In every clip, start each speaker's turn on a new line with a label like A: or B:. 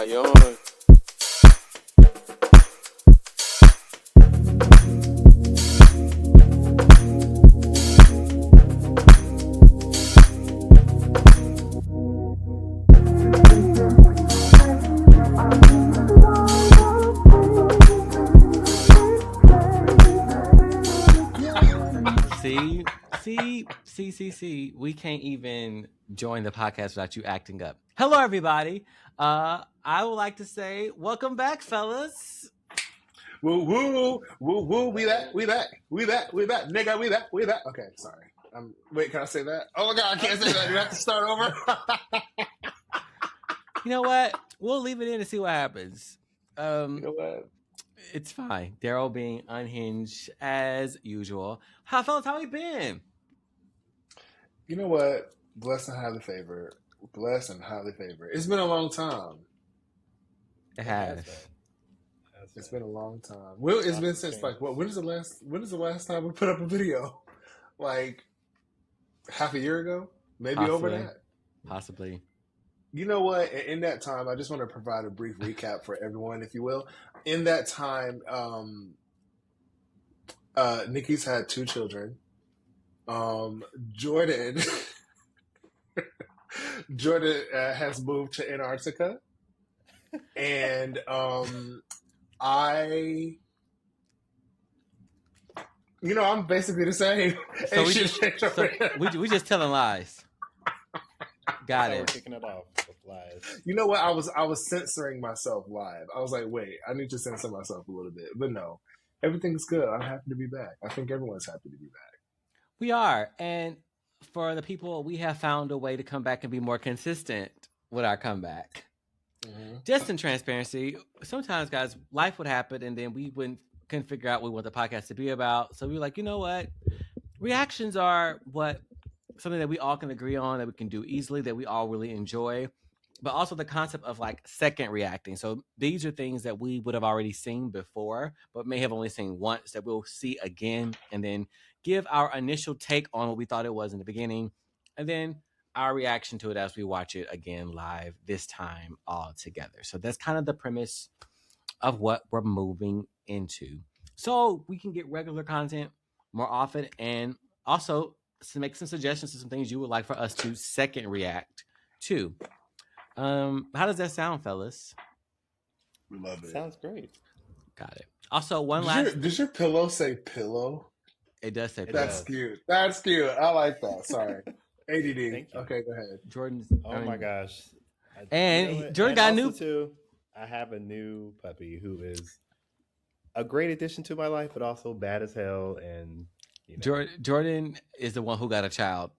A: Ion.
B: See. We can't even join the podcast without you acting up. Hello, everybody. I would like to say, welcome back, fellas.
C: Woo woo woo woo. We back. Nigga, we back. Okay, sorry. Wait, can I say that? Oh my god, I can't say that. Do I have to start over?
B: You know what? We'll leave it in and see what happens.
C: You know what?
B: It's fine. Darrell being unhinged as usual. Fellas, how you been?
C: You know what? Blessed and highly favored. It's been a long time.
B: It has.
C: It's been a long time. Well, it's been since like what? When is the last time we put up a video? Like half a year ago? Maybe
B: Possibly.
C: over that?
B: Possibly.
C: You know what? In that time, I just want to provide a brief recap for everyone, if you will. In that time, Nikki's had 2 children. Jordan has moved to Antarctica, and I'm basically the same.
B: So we just telling lies. Got it.
D: We're kicking it off with lies.
C: You know what? I was censoring myself live. I was like, wait, I need to censor myself a little bit. But no, everything's good. I'm happy to be back. I think everyone's happy to be back.
B: We are. And for the people, we have found a way to come back and be more consistent with our comeback. Mm-hmm. Just in transparency, sometimes, guys, life would happen and then we couldn't figure out what we want the podcast to be about. So we were like, you know what? Reactions are something that we all can agree on, that we can do easily, that we all really enjoy. But also the concept of like second reacting. So these are things that we would have already seen before, but may have only seen once, that we'll see again, and then give our initial take on what we thought it was in the beginning, and then our reaction to it as we watch it again live, this time all together. So that's kind of the premise of what we're moving into. So we can get regular content more often, and also to make some suggestions to some things you would like for us to second react to. How does that sound, fellas?
C: We love it.
D: Sounds great.
B: Got it. Also,
C: Does your pillow say pillow?
B: It does say pillow.
C: That's cute. I like that. Sorry. ADD. Okay, go ahead.
B: Jordan's.
D: My gosh.
B: Jordan got a new.
D: Too, I have a new puppy who is a great addition to my life, but also bad as hell. And
B: Jordan is the one who got a child.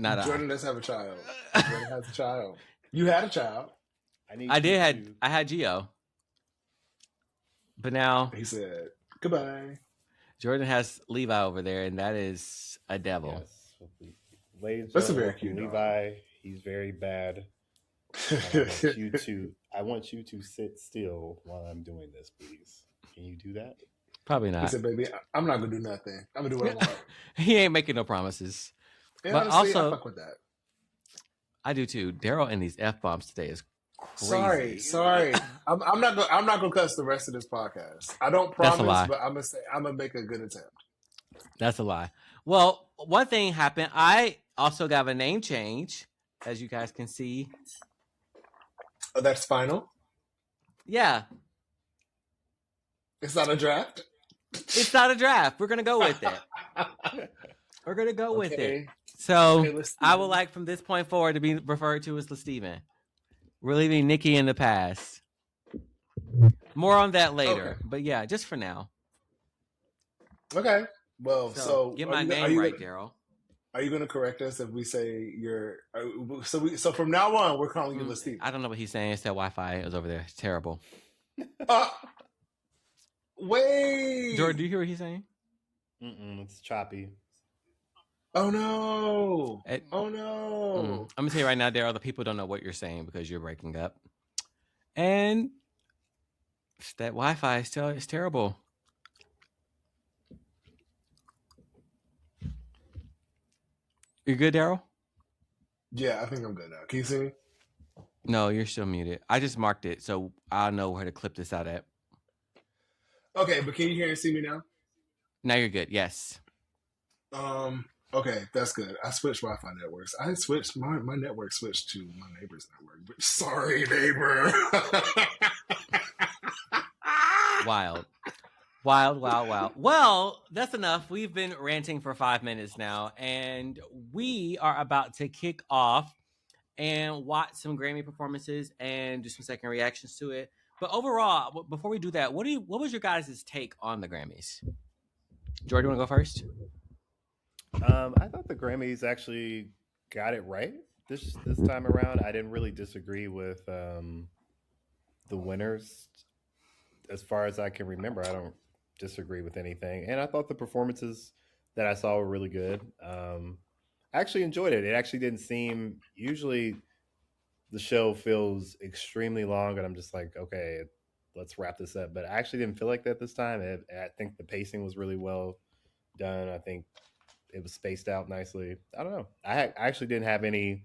C: Jordan does have a child. Jordan has a child. You had a child.
B: I had Gio. But now
C: he said goodbye.
B: Jordan has Levi over there, and that is a devil.
D: Yes.
C: That's a very cute
D: Levi. Dog. He's very bad. I want you to sit still while I'm doing this, please. Can you do that?
B: Probably not.
C: He said, baby, I'm not going to do nothing. I'm going to do what I want.
B: He ain't making no promises.
C: And
B: but
C: honestly,
B: also,
C: I fuck with that.
B: I do too. Darrell and these F-bombs today is crazy.
C: Sorry. I'm not gonna cuss the rest of this podcast. I don't promise, but I'm gonna make a good attempt.
B: That's a lie. Well, one thing happened. I also got a name change, as you guys can see.
C: Oh, that's final?
B: Yeah.
C: It's not a draft?
B: It's not a draft. We're gonna go with it. We're gonna go with it. So I would like from this point forward to be referred to as LASTEPHEN. We're leaving Nikki in the past. More on that later. Okay. But yeah, just for now.
C: Okay. Well, so
B: get my name right, Darrell.
C: Are you going to correct us if we say you're? So from now on, we're calling you LASTEPHEN.
B: I don't know what he's saying. It's that Wi-Fi is over there. It's terrible.
C: Wait,
B: Jordan, do you hear what he's saying?
D: It's choppy.
C: Oh no! Oh no!
B: I'm gonna tell you right now, Darrell. The people don't know what you're saying because you're breaking up, and that Wi-Fi is terrible. You good, Darrell?
C: Yeah, I think I'm good now. Can you see me?
B: No, you're still muted. I just marked it, so I'll know where to clip this out at.
C: Okay, but can you hear and see me now?
B: Now you're good. Yes.
C: Okay, that's good. I switched Wi-Fi networks. I switched my network switched to my neighbor's network. But sorry, neighbor.
B: Wild. Wild, wild, wild. Well, that's enough. We've been ranting for 5 minutes now, and we are about to kick off and watch some Grammy performances and do some second reactions to it. But overall, before we do that, what was your guys' take on the Grammys? Jordan, want to go first?
D: I thought the Grammys actually got it right this time around. I didn't really disagree with the winners as far as I can remember. I don't disagree with anything, and I thought the performances that I saw were really good. I actually enjoyed it. It actually didn't seem, usually the show feels extremely long, and I'm just like, okay, let's wrap this up. But I actually didn't feel like that this time. I think the pacing was really well done. I think it was spaced out nicely. I don't know. I actually didn't have any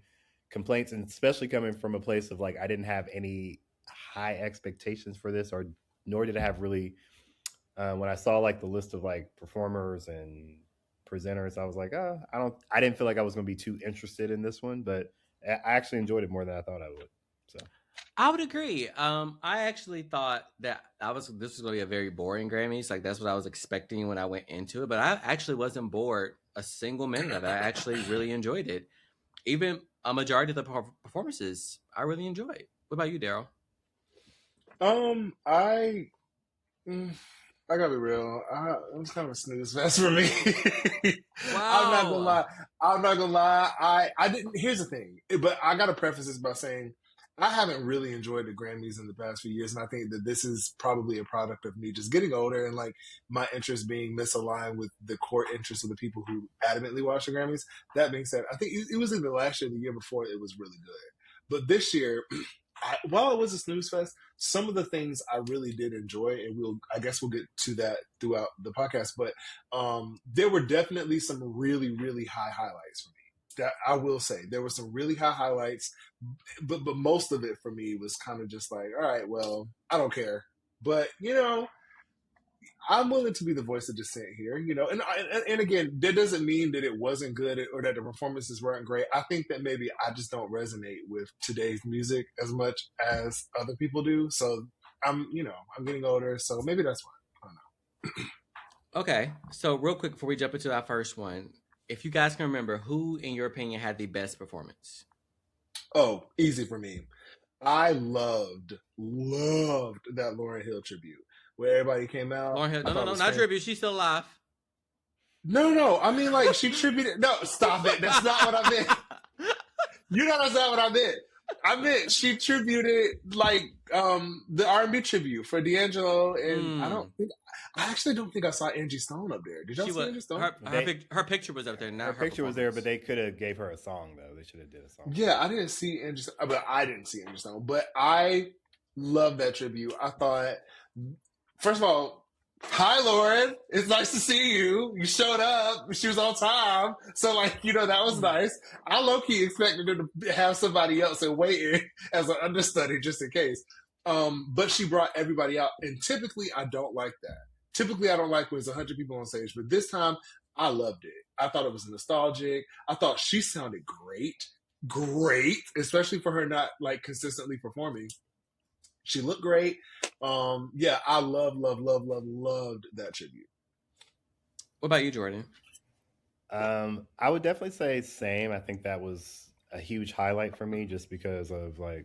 D: complaints, and especially coming from a place of like, I didn't have any high expectations for this, or nor did I have really. When I saw like the list of like performers and presenters, I was like, oh, I didn't feel like I was going to be too interested in this one, but I actually enjoyed it more than I thought I would. So
B: I would agree. I actually thought that this was going to be a very boring Grammys. Like that's what I was expecting when I went into it. But I actually wasn't bored a single minute of it. I actually really enjoyed it. Even a majority of the performances, I really enjoyed. What about you, Darrell?
C: I gotta be real. It was kind of a snooze fest for me.
B: Wow.
C: I'm not gonna lie. I'm not gonna lie. I didn't. Here's the thing, but I gotta preface this by saying I haven't really enjoyed the Grammys in the past few years, and I think that this is probably a product of me just getting older and like my interests being misaligned with the core interests of the people who adamantly watch the Grammys. That being said, I think it was either last year or the year before it was really good, but this year. While it was a snooze fest, some of the things I really did enjoy, and I guess we'll get to that throughout the podcast. But there were definitely some really, really high highlights for me. That I will say, there were some really high highlights, but most of it for me was kind of just like, all right, well, I don't care, but I'm willing to be the voice of dissent here, and again, that doesn't mean that it wasn't good or that the performances weren't great. I think that maybe I just don't resonate with today's music as much as other people do. So I'm getting older, so maybe that's why. I don't know.
B: Okay, so real quick before we jump into our first one, if you guys can remember, who in your opinion had the best performance?
C: Oh, easy for me. I loved that Lauryn Hill tribute where everybody came out.
B: Lauryn Hill. No, not tribute. She's still alive.
C: No. I mean, like, she tributed. No, stop it. That's not what I meant. You know that's not what I meant. I meant she tributed like the R&B tribute for D'Angelo, and I actually don't think I saw Angie Stone up there. Did y'all see Angie Stone?
B: Her picture was up there. Not
D: her picture was there, but they could have gave her a song though. They should have did a song.
C: Yeah, I didn't see Angie Stone, but I didn't see Angie Stone. But I love that tribute. I thought, first of all, hi, Lauryn. It's nice to see you. You showed up. She was on time. So, like, that was nice. I low-key expected her to have somebody else and waiting as an understudy just in case. But she brought everybody out. And typically, I don't like that. Typically, I don't like when there's 100 people on stage. But this time, I loved it. I thought it was nostalgic. I thought she sounded great, especially for her not, like, consistently performing. She looked great. Yeah, I loved that tribute.
B: What about you, Jordan?
D: I would definitely say same. I think that was a huge highlight for me just because of like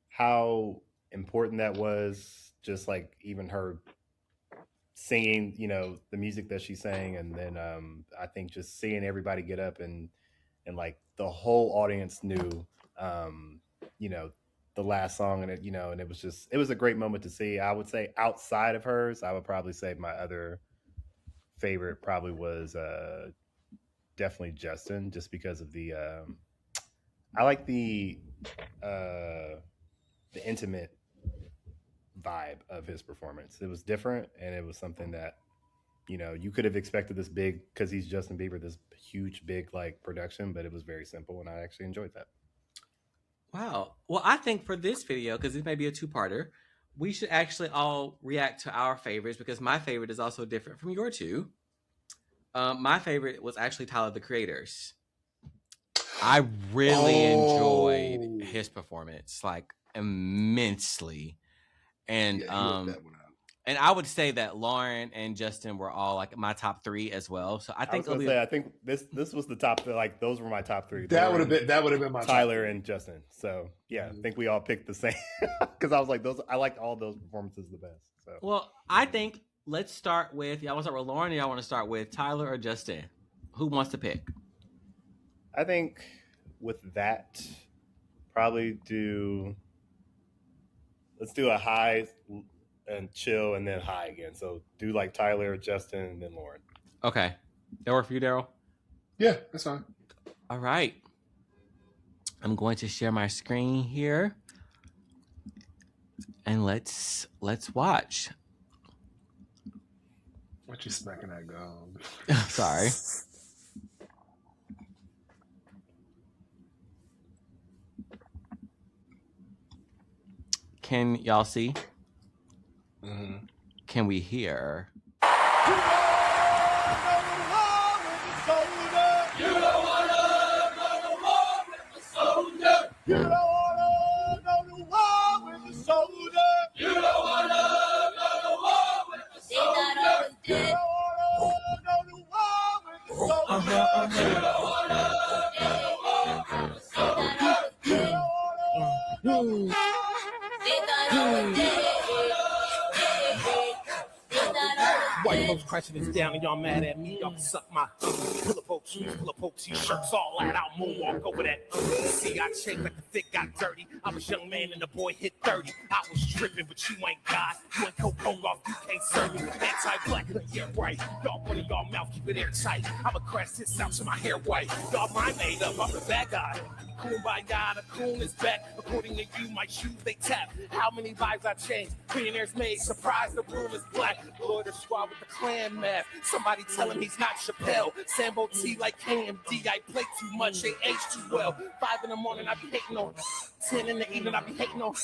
D: how important that was. Just like even her singing, the music that she sang, and then I think just seeing everybody get up and like the whole audience knew, the last song, and and it was a great moment to see. I would say outside of hers, I would probably say my other favorite probably was definitely Justin, just because of the I like the intimate vibe of his performance. It was different, and it was something that you could have expected this big, because he's Justin Bieber, this huge big like production, but it was very simple, and I actually enjoyed that.
B: Wow. Well, I think for this video, because this may be a two-parter, we should actually all react to our favorites because my favorite is also different from your two. My favorite was actually Tyler the Creator's. I really enjoyed his performance, like immensely, and
C: he let that one out.
B: and I would say that Lauryn and Justin were all like my top three as well. So I think
D: I think this was the top. Like those were my top three.
C: That would have been my
D: Tyler and Justin. So yeah, I think we all picked the same because I was like those. I liked all those performances the best. So
B: well, I think let's start with y'all. Want to start with Lauryn, or y'all want to start with Tyler or Justin? Who wants to pick?
D: I think with that, probably let's do a high and chill and then high again. So do like Tyler, Justin, and then Lauryn.
B: Okay. That work for you, Darrell?
C: Yeah, that's fine.
B: All right. I'm going to share my screen here. And let's watch.
C: What you smacking that gum?
B: Sorry. Can y'all see?
C: Mm-hmm.
B: Can we hear?
A: White folks crashing this down and y'all mad at me. Y'all can suck my pull up folks, t-shirts, all that. I'll moonwalk over that. See, I changed like the fit got dirty. I was young man and the boy hit 30. I was tripping, but you ain't God. You ain't cocaine off, you can't serve me. Anti-black, yeah, right. Y'all put in y'all mouth, keep it airtight. I'ma crash this out to my hair white. Y'all mind made up, I'm the bad guy. Kumbaya, the coon is back. According to you, my shoes they tap. How many lives I changed? Billionaires made. Surprise, the room is black. Loiter squad with the clan math. Somebody tell him he's not Chappelle. Sambo T like KMD. I play too much, they age too well. 5 in the morning, I be hating on. 10 in the evening, I be hating on.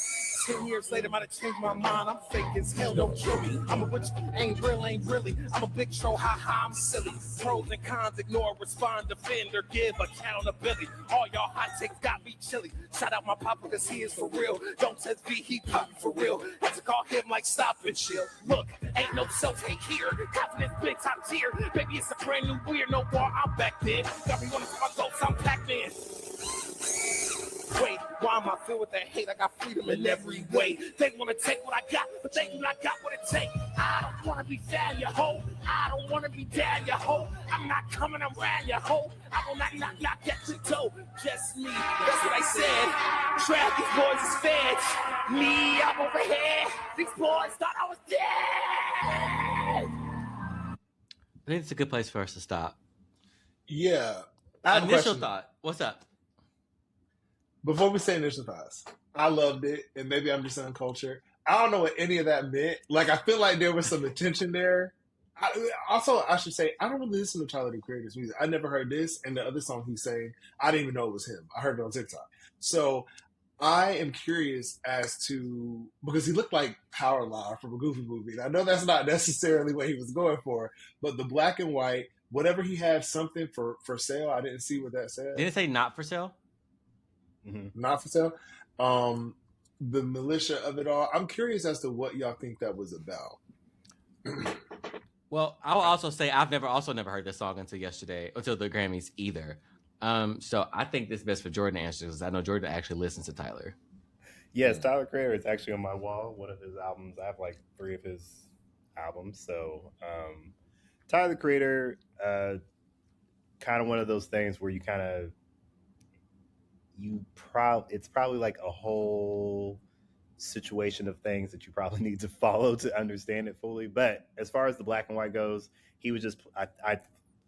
A: 10 years later, might have changed my mind. I'm fake as hell, don't kill me. I'm a witch, ain't real, ain't really. I'm a big troll, ha, I'm silly. Pros and cons, ignore, respond, defend, or give accountability. All y'all hot takes got me chilly. Shout out my papa, cause he is for real. Don't test V, he poppin' for real. Had to call him like stop and chill. Look, ain't no self-hate here. Confidence big top tier. Baby, it's a brand new weird, no bar, I'm back then. Got me wanting to my ghosts, I'm Pac-Man. Wait, why am I filled with that hate? I got freedom in every way. They want to take what I got, but they do not got what it takes. I don't want to be down, you hoe. I don't want to be down, you hoe. I'm not coming around, you hoe. I will not get your toe. Just me, that's what I said. Trap, these boys is feds. Me, I'm over here. These boys thought I was dead.
B: I think it's a good place for us to stop.
C: Yeah. I have
B: Initial thought. What's up?
C: Before we say initial thoughts, I loved it, and maybe I'm just uncultured. I don't know what any of that meant. Like, I feel like there was some intention there. I should say, I don't really listen to Tyler the Creator's music. I never heard this, and the other song he sang, I didn't even know it was him. I heard it on TikTok. So I am curious as to, because he looked like Power Line from a Goofy movie. And I know that's not necessarily what he was going for, but the black and white, whatever he had something for sale, I didn't see what that said.
B: Did it say not for sale?
C: Mm-hmm. Not for sale. The militia of it all. I'm curious as to what y'all think that was about.
B: Well, I will also say I've never heard this song until the Grammys either. So I think this is best for Jordan to answer because I know Jordan actually listens to Tyler.
D: Yes, Tyler Creator is actually on my wall. One of his albums. I have like 3 of his albums. So Tyler the Creator, kind of one of those things where you kind of it's probably like a whole situation of things that you probably need to follow to understand it fully. But as far as the black and white goes, he was just I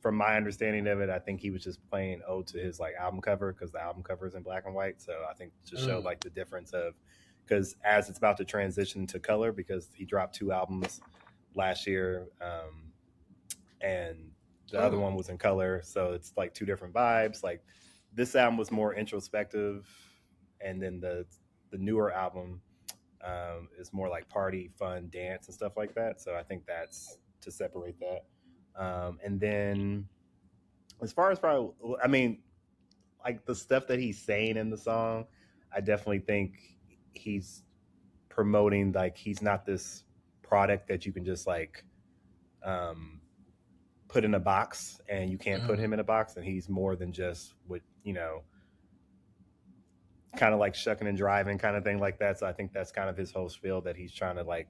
D: from my understanding of it, I think he was just playing ode to his like album cover because the album cover is in black and white. So I think to show like the difference of, because as it's about to transition to color, because he dropped 2 albums last year, and the other one was in color, so it's like 2 different vibes. Like this album was more introspective, and then the newer album is more like party, fun, dance, and stuff like that. So I think that's to separate that. And then as far as I mean, like the stuff that he's saying in the song, I definitely think he's promoting like he's not this product that you can just like put in a box and you can't put him in a box, and he's more than just what, you know, kind of like shucking and driving kind of thing like that. So I think that's kind of his whole spiel that he's trying to like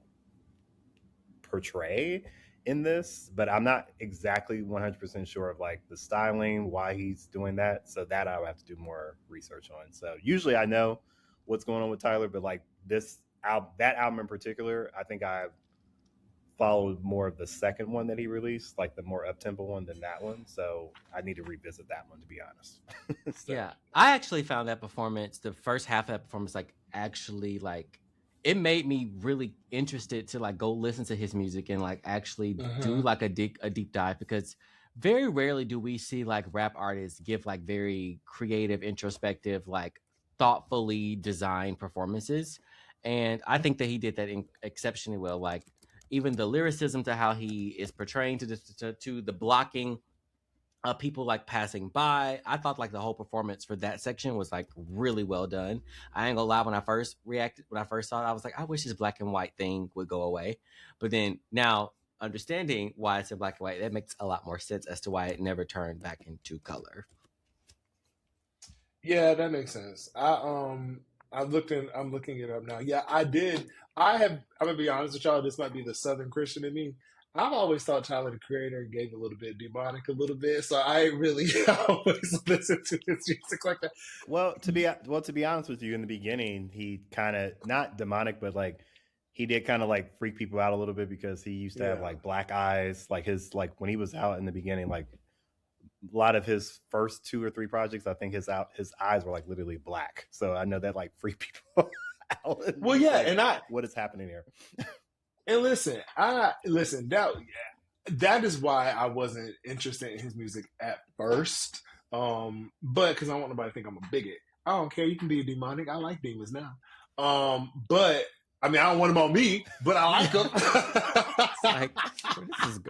D: portray in this, but I'm not exactly 100% sure of like the styling, why he's doing that. So that I would have to do more research on. So usually I know what's going on with Tyler, but like this album, that album in particular, I think I've followed more of the second one that he released, like the more up-tempo one than that one. So I need to revisit that one, to be honest. So.
B: Yeah, I actually found that performance, the first half of that performance, like actually like it made me really interested to like go listen to his music and like actually do like a deep dive, because very rarely do we see like rap artists give like very creative, introspective, like thoughtfully designed performances. And I think that he did that exceptionally well. Like even the lyricism to how he is portraying to the blocking of people like passing by. I thought like the whole performance for that section was like really well done. I ain't gonna lie, when I first saw it, I was like, I wish this black and white thing would go away. But then now understanding why it's in black and white, that makes a lot more sense as to why it never turned back into color.
C: Yeah, that makes sense. I'm looking it up now. Yeah, I'm gonna be honest with y'all, this might be the Southern Christian in me. I've always thought Tyler the Creator gave a little bit demonic a little bit, so I really always listen to his music like that.
D: Well, to be honest with you, in the beginning, he kind of not demonic, but like he did kind of like freak people out a little bit because he used to have like black eyes, like his like when he was out in the beginning, like a lot of his first 2 or 3 projects, I think his eyes were like literally black. So I know that like freaked people out.
C: Well, yeah,
D: like,
C: and
D: what is happening here?
C: And listen, that is why I wasn't interested in his music at first. But because I don't want nobody to think I'm a bigot. I don't care. You can be demonic. I like demons now. But I mean, I don't want them on me, but I like them.
B: Like,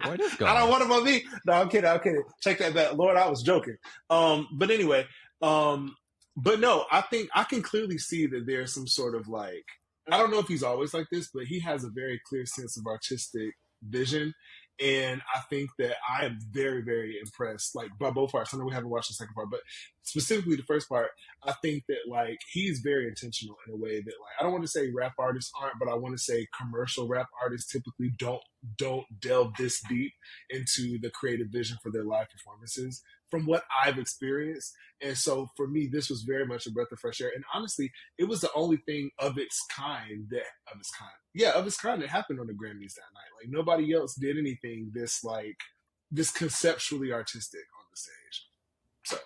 B: where this going?
C: I don't want them on me. No, I'm kidding. Check that back. Lord, I was joking. But anyway, but no, I think I can clearly see that there's some sort of like, I don't know if he's always like this, but he has a very clear sense of artistic vision. And I think that I am very, very impressed, like by both parts. I know we haven't watched the second part, but specifically the first part, I think that like he's very intentional in a way that like, I don't want to say rap artists aren't, but I want to say commercial rap artists typically don't delve this deep into the creative vision for their live performances from what I've experienced. And so for me, this was very much a breath of fresh air. And honestly, it was the only thing of its kind that happened on the Grammys that night. Like nobody else did anything this conceptually artistic on the stage. So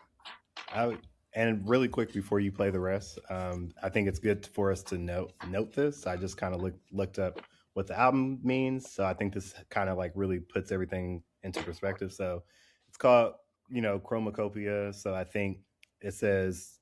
D: and really quick before you play the rest, I think it's good for us to note this. I just kind of looked up what the album means. So I think this kind of like really puts everything into perspective. So it's called, Chromacopia. So I think it says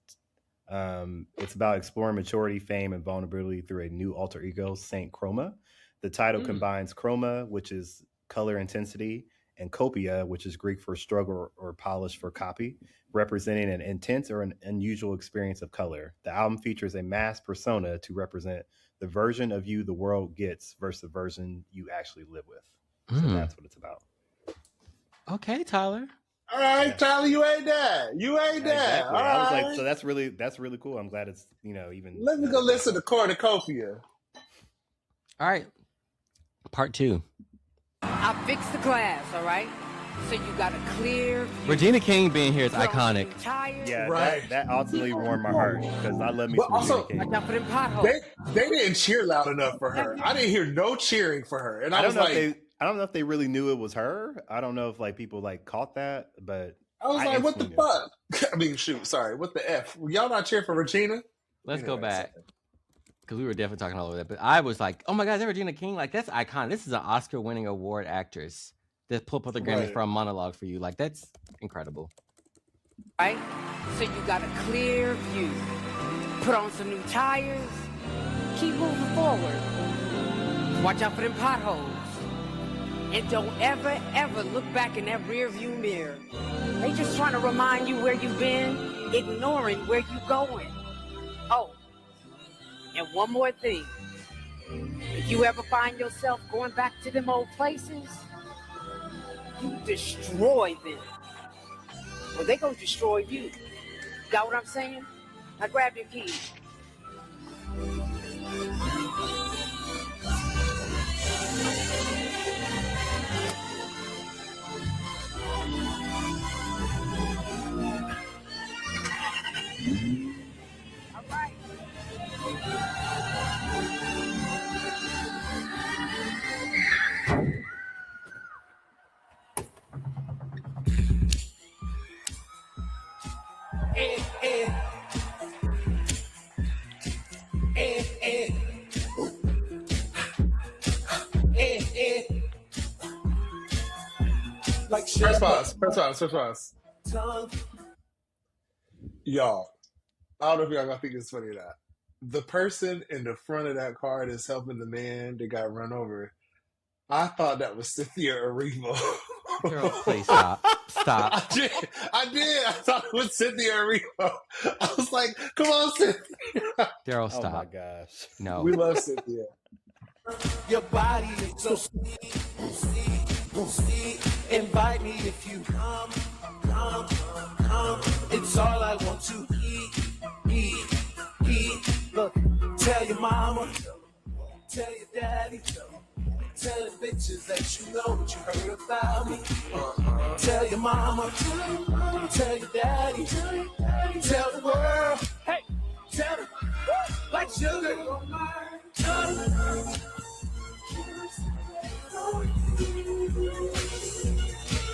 D: it's about exploring maturity, fame, and vulnerability through a new alter ego, Saint Chroma. The title combines chroma, which is color intensity, and copia, which is Greek for struggle or polish for copy, representing an intense or an unusual experience of color. The album features a masked persona to represent the version of you the world gets versus the version you actually live with. So that's what it's about.
B: Okay, Tyler.
C: All right, Tyler, you ain't there. Exactly.
D: I was like, so that's really cool. I'm glad it's, even.
C: Let me go listen to Cornucopia.
B: All right. Part 2.
E: I fixed the class, all right? So you got a clear view.
B: Regina King being here is iconic.
D: Yeah,
C: right.
D: That ultimately warmed my heart because I love me some
C: also,
D: Regina King.
E: Watch out for them potholes.
C: They didn't cheer loud enough for her. I didn't hear no cheering for her. And I don't
D: know if they really knew it was her. I don't know if like people like caught that, but
C: I was like, what the fuck? I mean, shoot, sorry. What the F? Y'all not cheering for Regina?
B: Let's go back. Because we were definitely talking all over that. But I was like, oh my God, is that Regina King? Like, that's iconic. This is an Oscar-winning award actress that pulled up the Grammys for a monologue for you. Like, that's incredible.
E: Right? So you got a clear view Put on some new tires. Keep moving forward. Watch out for them potholes. And don't ever, ever look back in that rear view mirror. They just trying to remind you where you've been, ignoring where you going. Oh, and one more thing. If you ever find yourself going back to them old places, you destroy them. Well, they gonna destroy you. Got what I'm saying? Now grab your keys. All right.
A: Like
C: First pause. Y'all, I don't know if y'all gonna think it's funny or not. The person in the front of that car that's helping the man that got run over, I thought that was Cynthia Erivo.
B: Girl, please stop. Stop.
C: I did. I thought it was Cynthia Erivo. I was like, come on, Cynthia.
B: Darrell,
D: Oh
B: stop.
D: my gosh.
B: No.
C: We love Cynthia.
A: your body is so sweet. Invite me if you come. It's all I want to eat. Look, tell your mama, tell your daddy, tell the bitches that you know what you heard about me. Tell your mama, tell your daddy, tell the world, hey, tell them, like sugar on my tongue.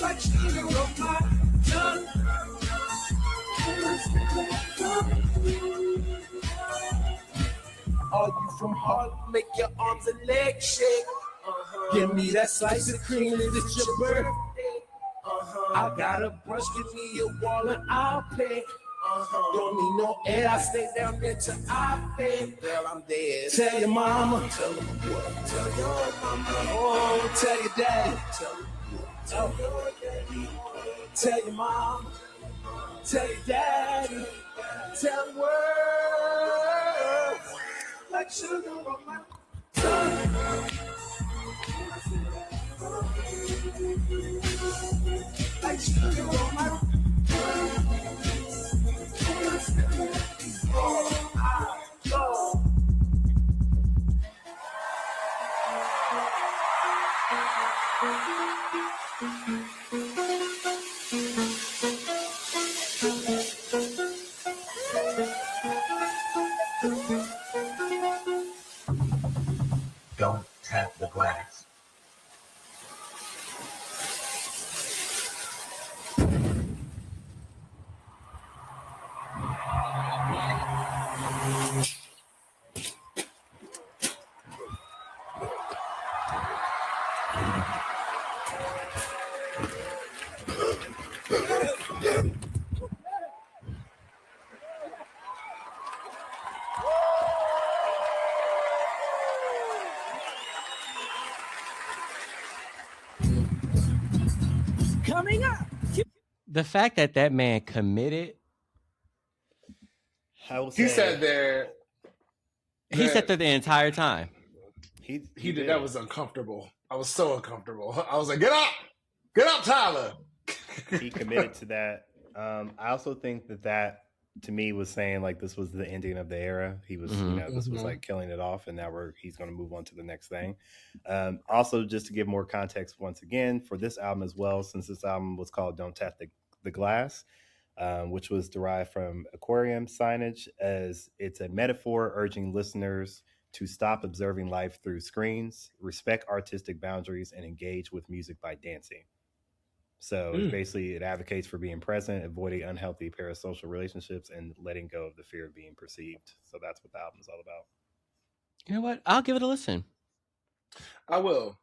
A: Like sugar on my tongue. Are you from Harlem? Make your arms and legs shake. Give me that slice of cream, it's your birthday. I got a brush, give me a wall and I'll pay. Don't need no air, I stay down there till I pay. Girl, I'm dead. Tell your mama, tell them what? Tell your mama, oh, tell your daddy, tell your daddy, tell your mama, tell your daddy, tell the world, like sugar on my tongue. Like sugar on my tongue. Oh, I go.
F: Don't tap the glass.
A: Coming up.
B: The fact that that man committed,
D: I will
C: He
D: say,
C: sat there.
B: he sat there the entire time.
C: He did. That was uncomfortable. I was so uncomfortable. I was like, get up, Tyler.
D: He committed to that. I also think that to me was saying like this was the ending of the era. He was, this was like killing it off, and now he's going to move on to the next thing. Also, just to give more context once again for this album as well, since this album was called "Don't Tap the Glass," which was derived from aquarium signage, as it's a metaphor urging listeners to stop observing life through screens, respect artistic boundaries, and engage with music by dancing. So basically, it advocates for being present, avoiding unhealthy parasocial relationships, and letting go of the fear of being perceived. So that's what the album is all about.
B: You know what? I'll give it a listen.
C: I will.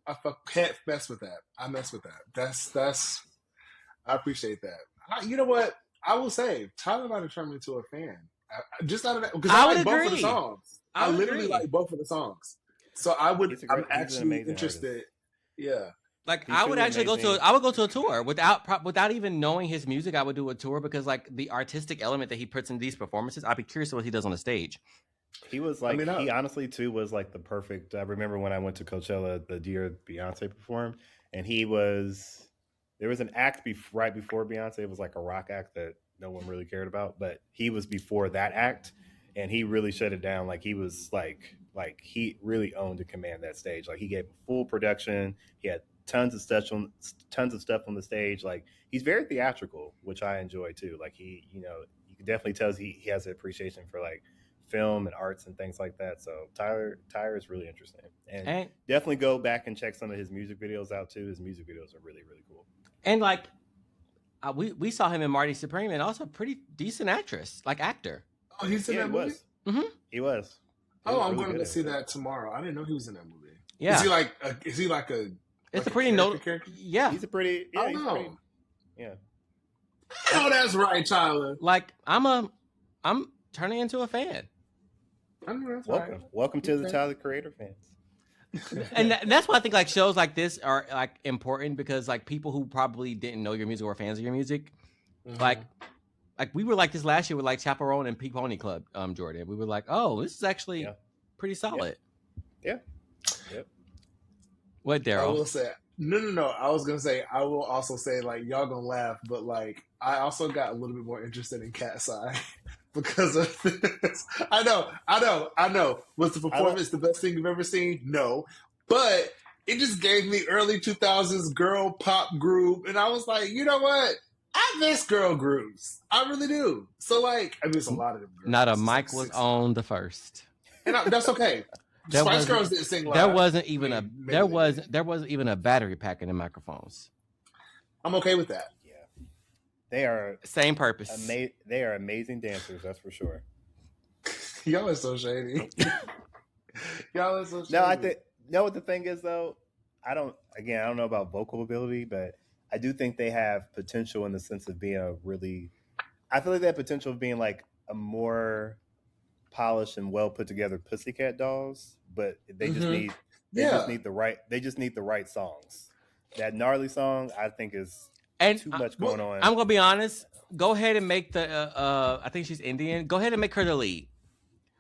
C: Can't mess with that. I mess with that. That's. I appreciate that. You know what? I will say, Tyler might have turned me into a fan. Just out of that, because
B: I
C: I
B: would
C: like both of the
B: agree.
C: songs.
B: I
C: I
B: would
C: literally
B: agree.
C: like both of the songs. So
D: He's
C: I'm
D: an
C: actually
D: amazing
C: interested.
D: artist.
C: Yeah.
B: Like
D: He's
B: I would
D: truly
B: actually
D: amazing.
B: I would go to a tour without even knowing his music. I would do a tour because like the artistic element that he puts in these performances, I'd be curious what he does on the stage.
D: He was
C: I
D: like,
C: mean,
D: he honestly too was like the perfect. I remember when I went to Coachella the year Beyonce performed, and there was an act right before Beyonce. It was like a rock act that no one really cared about, but he was before that act, and he really shut it down. Like he was like he really owned and command that stage. Like he gave full production. He had tons of stuff on the stage. Like he's very theatrical, which I enjoy too. Like he, you can definitely tell he has an appreciation for like film and arts and things like that. So Tyler is really interesting, and definitely go back and check some of his music videos out too. His music videos are really, really cool.
B: And like we saw him in Marty Supreme, and also pretty decent actor.
C: Oh, he's in that movie?
B: Mm-hmm.
D: He was.
C: Oh, I'm going to go see that tomorrow. I didn't know he was in that movie.
B: Yeah.
C: Is he like a
B: It's a pretty notable. Yeah.
D: He's a pretty. Yeah. He's pretty, yeah.
C: Oh, that's right, Tyler.
B: Like I'm turning into a fan.
D: Welcome to the Tyler Creator fans.
B: And that's why I think like shows like this are like important, because like people who probably didn't know your music or fans of your music, like we were like this last year with like Chaperone and Peak Pony Club, Jordan. We were like, oh, this is actually pretty solid.
D: Yeah. Yep.
B: What, Darrell?
C: I will say no. I was gonna say I will also say, like, y'all gonna laugh, but like I also got a little bit more interested in Cat's Eye because of this. I know. Was the performance the best thing you've ever seen? No. But it just gave me early 2000s girl pop group. And I was like, you know what? I miss girl groups. I really do. So, like, I miss a lot of them. Girls.
B: Not a mic was on the first.
C: And that's okay. Spice Girls didn't sing live.
B: There wasn't even a battery pack in the microphones.
C: I'm okay with that.
D: Yeah. They are
B: same purpose.
D: They are amazing dancers, that's for sure.
C: Y'all are so shady. Y'all are so shady.
D: What the thing is though, I don't know about vocal ability, but I do think they have potential in the sense of being I feel like they have potential of being like a more polished and well put together Pussycat Dolls, but they just need the right songs. That gnarly song, I think, is too much going on.
B: I'm gonna be honest. Go ahead and make the I think she's Indian. Go ahead and make her the lead.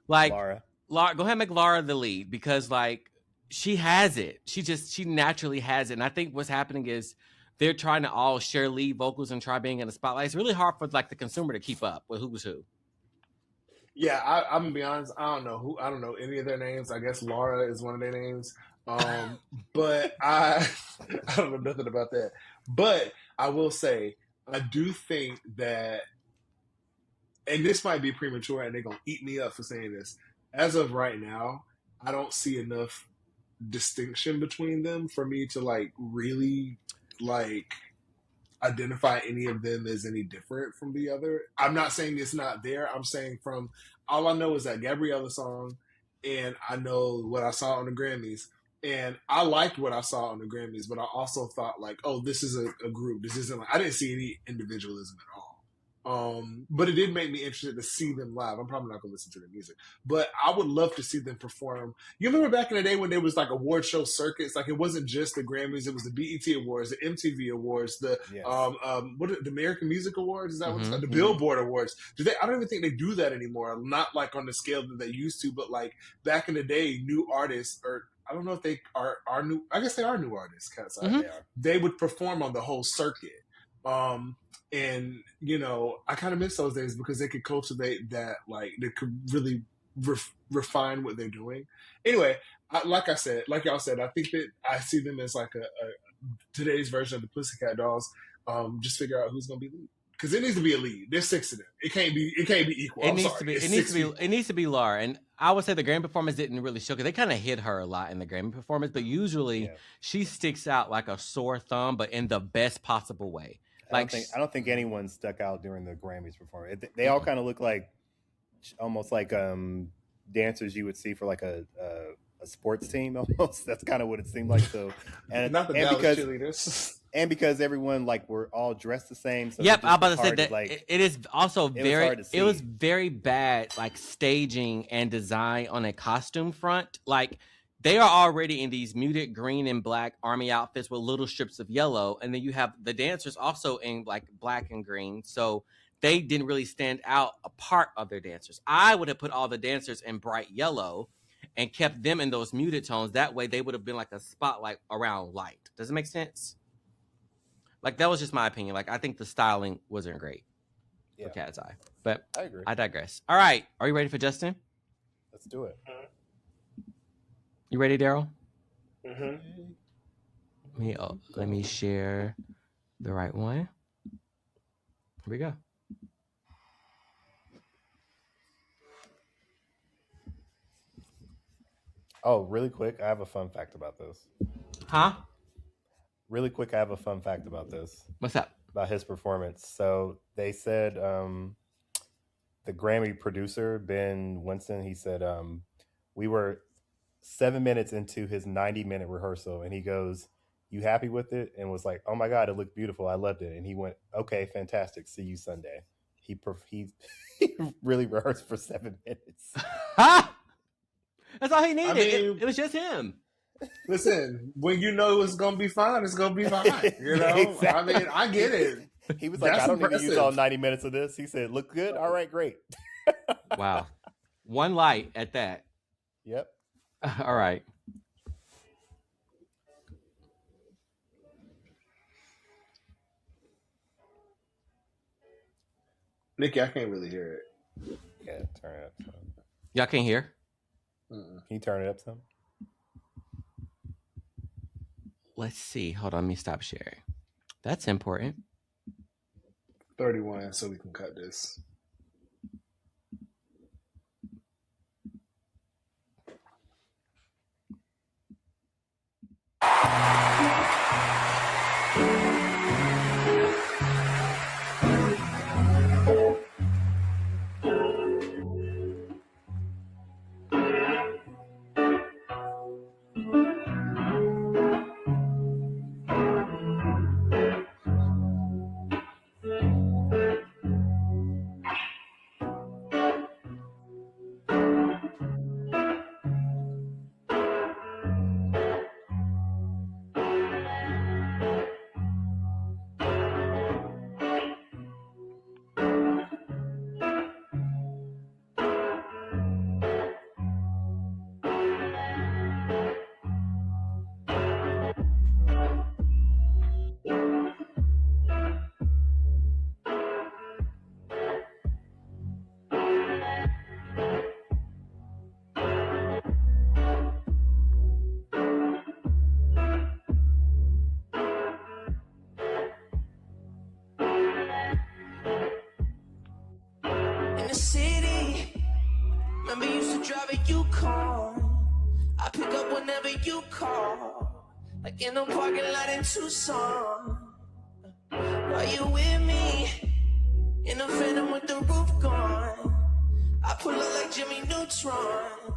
B: Like Laura. Go ahead and make Laura the lead, because like she has it. She naturally has it. And I think what's happening is they're trying to all share lead vocals and try being in the spotlight. It's really hard for like the consumer to keep up with who's who.
C: Yeah, I'm gonna be honest. I don't know any of their names. I guess Laura is one of their names. But I don't know nothing about that. But I will say, I do think that, and this might be premature, and they're gonna eat me up for saying this. As of right now, I don't see enough distinction between them for me to like really like identify any of them as any different from the other. I'm not saying it's not there. I'm saying from all I know is that Gabriella song, and I know what I saw on the Grammys, and I liked what I saw on the Grammys, but I also thought like, oh, this is a group. This isn't like, I didn't see any individualism at all. But it did make me interested to see them live. I'm probably not going to listen to their music, but I would love to see them perform. You remember back in the day when there was like award show circuits? Like it wasn't just the Grammys; it was the BET Awards, the MTV Awards, the the American Music Awards? Is that what the Billboard Awards? I don't even think they do that anymore. Not like on the scale that they used to, but like back in the day, new artists, or I don't know if they are new. I guess they are new artists. They would perform on the whole circuit. And, you know, I kind of miss those days because they could cultivate that, like, they could really refine what they're doing. Anyway, like y'all said, I think that I see them as like a today's version of the Pussycat Dolls. Just figure out who's going to be lead. Because it needs to be a lead. There's 6 of them. It can't be equal. It
B: needs to be Laura. And I would say the Grammy performance didn't really show, because they kind of hit her a lot in the Grammy performance, but usually she sticks out like a sore thumb, but in the best possible way.
D: I don't think anyone stuck out during the Grammys performance. They all kind of look like almost like dancers you would see for like a sports team almost. That's kind of what it seemed like. So, and
C: not the Dallas cheerleaders.
D: and because everyone like we're all dressed the same. So
B: Yep,
D: it
B: I'm
D: just
B: about
D: was
B: to say
D: hard
B: that
D: like,
B: it is also
D: was
B: very
D: hard to
B: it was
D: see.
B: very bad like staging and design on a costume front. Like they are already in these muted green and black army outfits with little strips of yellow, and then you have the dancers also in like black and green. So they didn't really stand out apart of their dancers. I would have put all the dancers in bright yellow and kept them in those muted tones. That way they would have been like a spotlight around light. Does it make sense? Like that was just my opinion. Like I think the styling wasn't great for Cat's Eye, but
D: I agree.
B: I digress. All right, are you ready for Justin?
D: Let's do it.
B: You ready, Darrell?
C: Mm-hmm.
B: Let me share the right one. Here we go.
D: Oh, really quick, I have a fun fact about this.
B: Huh?
D: Really quick, I have a fun fact about this.
B: What's up?
D: About his performance. So they said the Grammy producer, Ben Winston, he said we were 7 minutes into his 90-minute rehearsal, and he goes, "You happy with it?" And was like, "Oh my God, it looked beautiful. I loved it." And he went, "Okay, fantastic. See you Sunday." He really rehearsed for 7 minutes.
B: That's all he needed.
C: I mean,
B: it was just him.
C: Listen, when you know it's gonna be fine, it's gonna be fine. You know,
D: Exactly.
C: I mean, I get it.
D: He was like,
C: That's
D: "I don't need to use
C: impressive.
D: all 90 minutes of this." He said, "Look good. All right, great."
B: Wow. One light at that.
D: Yep.
B: All right.
C: Nikki, I can't really hear it.
D: Yeah, turn it up some.
B: Y'all can't hear?
C: Mm-mm.
D: Can you turn it up some?
B: Let's see. Hold on. Let me stop sharing. That's important.
C: 31, so we can cut this.
G: In the city, remember you used to drive a Yukon. I pick up whenever you call, like in a parking lot in Tucson. Are you with me? In a Phantom with the roof gone. I pull up like Jimmy Neutron.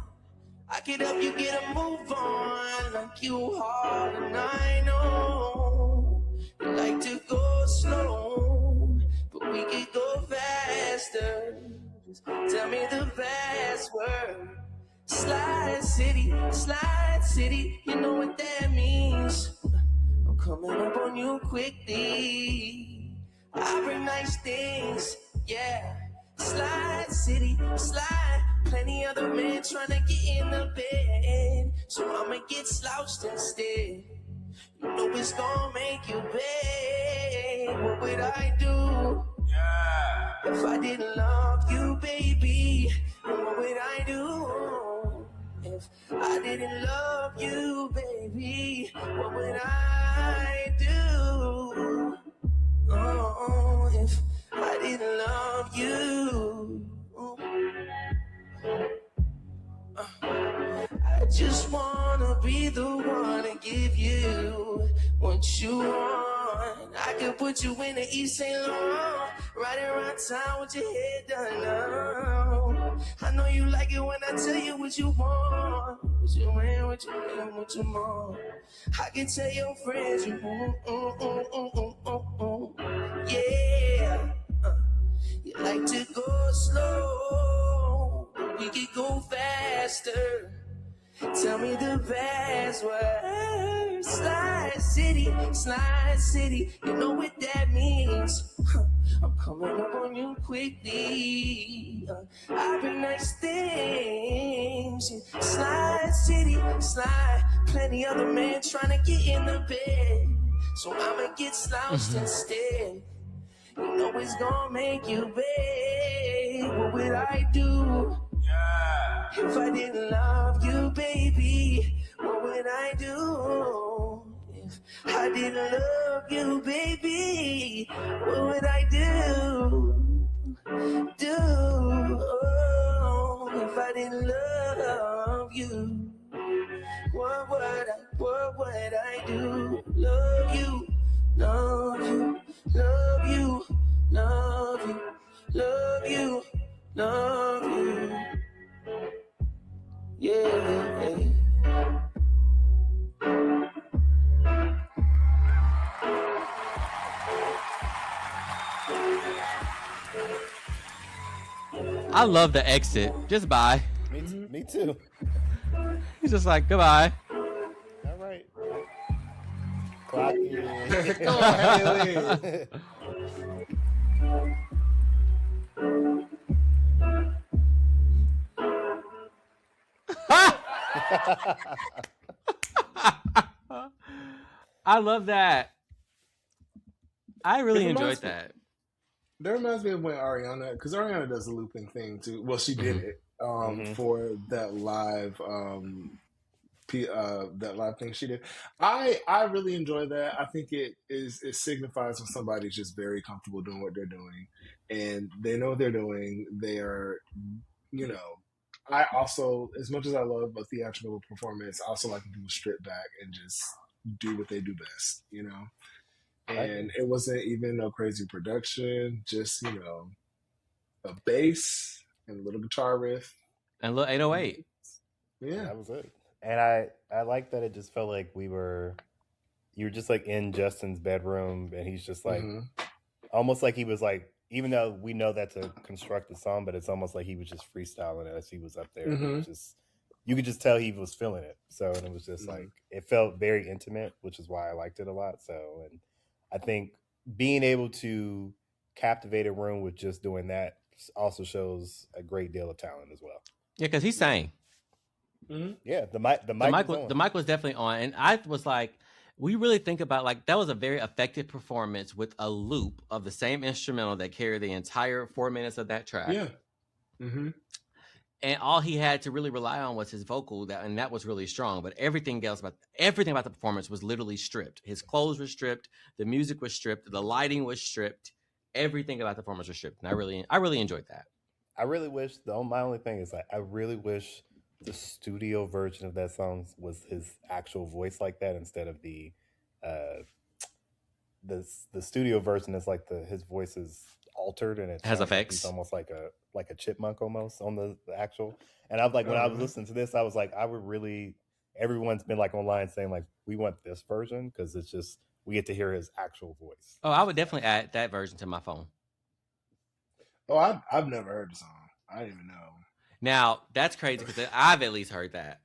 G: I get up, you get a move on. Like you hard and I know you like to go slow, but we could go faster. Just tell me the password. Slide city, you know what that means. I'm coming up on you quickly. I bring nice things, yeah. Slide city, slide. Plenty other men trying to get in the bed, so I'ma get slouched instead. You know it's gonna make you beg. What would I do? If I didn't love you, baby? What would I do? If I didn't love you, baby? What would I do? Oh, if I didn't love you. I just wanna be the one to give you what you want. I could put you in the East St. Laurent, right around town with your head done now. I know you like it when I tell you what you want. What you mean, what you mean, what you want? I can tell your friends you yeah. You like to go slow, but we could go faster. Tell me the password. Slide City, you know what that means. I'm coming up on you quickly. I've been nice things. Slide City, slide. Plenty other men trying to get in the bed, so I'ma get slouched instead. You know it's gonna make you beg. What would I do? If I didn't love you, baby, what would I do? If I didn't love you, baby, what would I do? Oh, if I didn't love you, what would I do? Love you, love you, love you, love you, love you, love you. Yeah.
B: I love the exit. Just bye.
D: Me too.
B: He's just like, goodbye.
D: All right. Clock in.
C: Come on, Haley.
B: I love that. I really
C: It
B: enjoyed
C: reminds me-
B: that.
C: That reminds me of when Ariana, because Ariana does a looping thing too. Well, she did it for that live that live thing she did. I really enjoy that. I think it signifies when somebody's just very comfortable doing what they're doing, and they know what they're doing. They are, you know. I also, as much as I love a theatrical performance, I also like when people strip back and just do what they do best, you know. And it wasn't even a crazy production, just, you know, a bass and a little guitar riff.
B: And look, 808.
C: Yeah.
D: That was it. And I like that it just felt like you were just like in Justin's bedroom, and he's just like, almost like he was like, even though we know that's a constructed song, but it's almost like he was just freestyling as he was up there. It was just, you could just tell he was feeling it. So, and it was just like, it felt very intimate, which is why I liked it a lot. So, and I think being able to captivate a room with just doing that also shows a great deal of talent as well.
B: Yeah, because he sang.
D: Yeah, the mic
B: was definitely on, and I was like, we really think about, like, that was a very effective performance with a loop of the same instrumental that carried the entire 4 minutes of that track.
C: Yeah.
B: And all he had to really rely on was his vocal, and that was really strong. But everything about the performance was literally stripped. His clothes were stripped, the music was stripped, the lighting was stripped, everything about the performance was stripped. And I really enjoyed that.
D: I really wish, my only thing is, like, I really wish the studio version of that song was his actual voice like that, instead of the studio version is like his voice is altered, and it
B: has
D: effects.
B: Like
D: he's almost like a chipmunk almost on the actual. And I was like, when I was listening to this, I was like, everyone's been like online saying like, we want this version because it's just, we get to hear his actual voice.
B: Oh, I would definitely add that version to my phone.
C: Oh, I've never heard the song. I didn't even know.
B: Now that's crazy because I've at least heard that.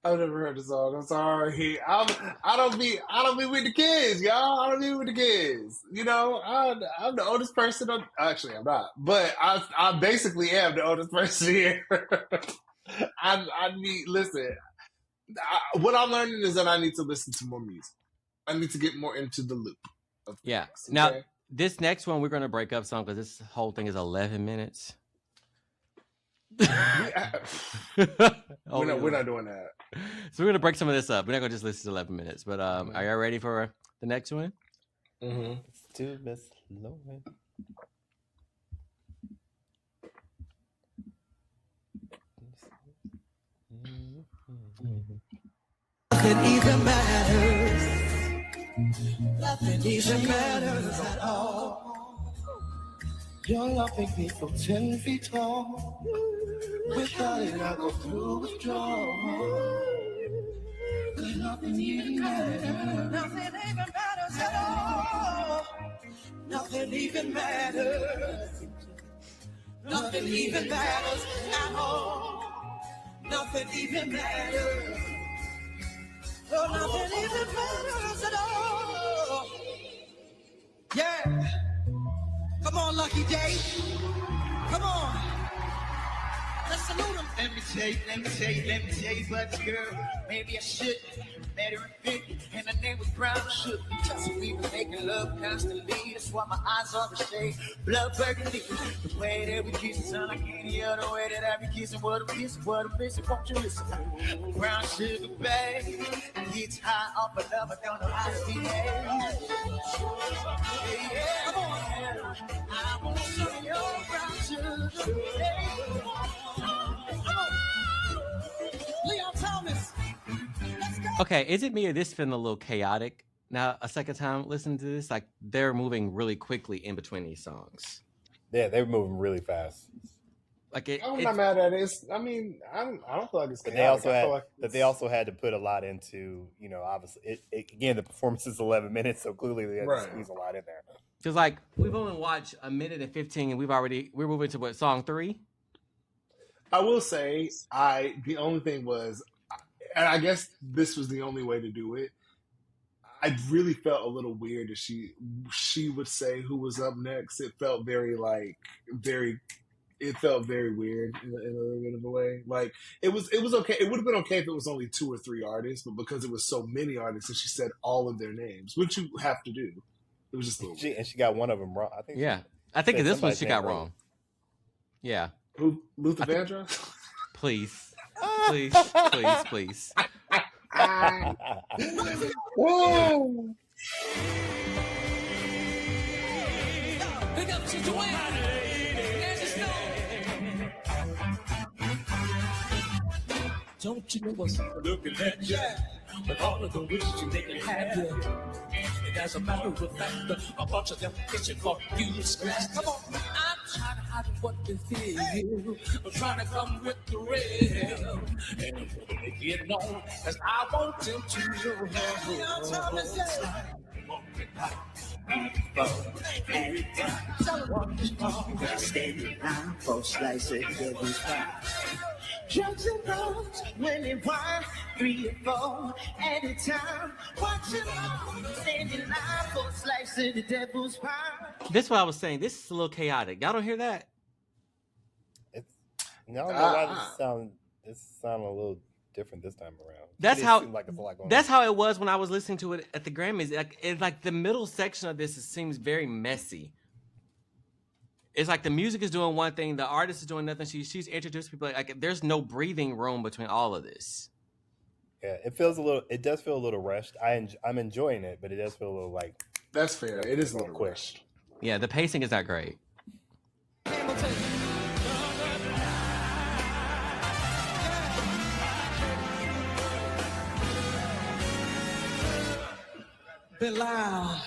C: I've never heard the song. I'm sorry. I don't be with the kids, y'all. I don't be with the kids. You know, I'm the oldest person. Actually, I'm not, but I basically am the oldest person here. I need listen. What I'm learning is that I need to listen to more music. I need to get more into the loop.
B: Yeah.
C: Things,
B: Now
C: okay?
B: this next one we're going to break up some because this whole thing is 11 minutes.
C: We're not doing that.
B: So we're gonna break some of this up. We're not gonna just listen to 11 minutes. But are y'all ready for the next one?
D: Let's do Miss Lauryn.
G: Nothing even matters. Nothing even matters at all. You're loving me from 10 feet tall. Without it, I go through withdrawal. Cause nothing even matters. Nothing even matters at all. Nothing even matters. Nothing even matters at all. Nothing even matters. Oh, nothing even matters at all. Yeah. Come on, Lucky Day. Come on. Let's salute him. Let me tell you about the girl. Maybe I should. Met her in 50, and her name was Brown Sugar. So we were making love constantly. That's why my eyes are the shade. Blood burgundy. The way that we kiss sound like any other way that I be kissing. What I'm missing, won't you listen? Brown sugar, babe. Gets high off of love, I don't know how to behave. Yeah, come on. I want some of your brown sugar. Hey. Leon Thomas. Let's go.
B: Okay, is it me or this feeling a little chaotic? Now, a second time listening to this, like they're moving really quickly in between these songs.
D: Yeah, they're moving really fast.
B: Like it,
C: I'm not mad at it. I mean, I don't feel like it's chaotic.
D: They also had to put a lot into, obviously, again, the performance is 11 minutes, so clearly they had to squeeze a lot in there.
B: Because like we've only watched a minute and 15, and we're moving to what, song 3?
C: I will say, the only thing was, and I guess this was the only way to do it. I really felt a little weird that she would say who was up next. It felt very weird in a little bit of a way. Like it was okay. It would have been okay if it was only 2 or 3 artists, but because it was so many artists and she said all of their names, which you have to do, it was just a little weird.
D: And she got one of them wrong.
B: I think in this one she got wrong. Yeah.
C: Who? Luther Vandross?
B: Please.
C: Whoa!
G: Pick up to Joanne. Don't you know what's looking at you? With all of the wishes they can have you. And as a matter of fact, a bunch of them itching for you to scratch. Come on, I'm trying to hide what they feel. I'm trying to come with the real. And they get on, as I want them to know. Standing line for slicing devil's pie. Drugs and roads, winning 1, 3, or 4 at a time. Watching standing line for slicing the devil's pie.
B: This is what I was saying. This is a little chaotic. Y'all don't hear that?
D: I don't know why this sound a little different this time around.
B: That's
D: That's
B: how it was when I was listening to it at the Grammys. It's like the middle section of this seems very messy. It's like the music is doing one thing, the artist is doing nothing. She's introduced people like there's no breathing room between all of this.
D: Yeah, it does feel a little rushed. I'm enjoying it, but it does feel a little like.
C: That's fair. It is a little rushed.
B: Yeah, the pacing is not great.
G: Been loud.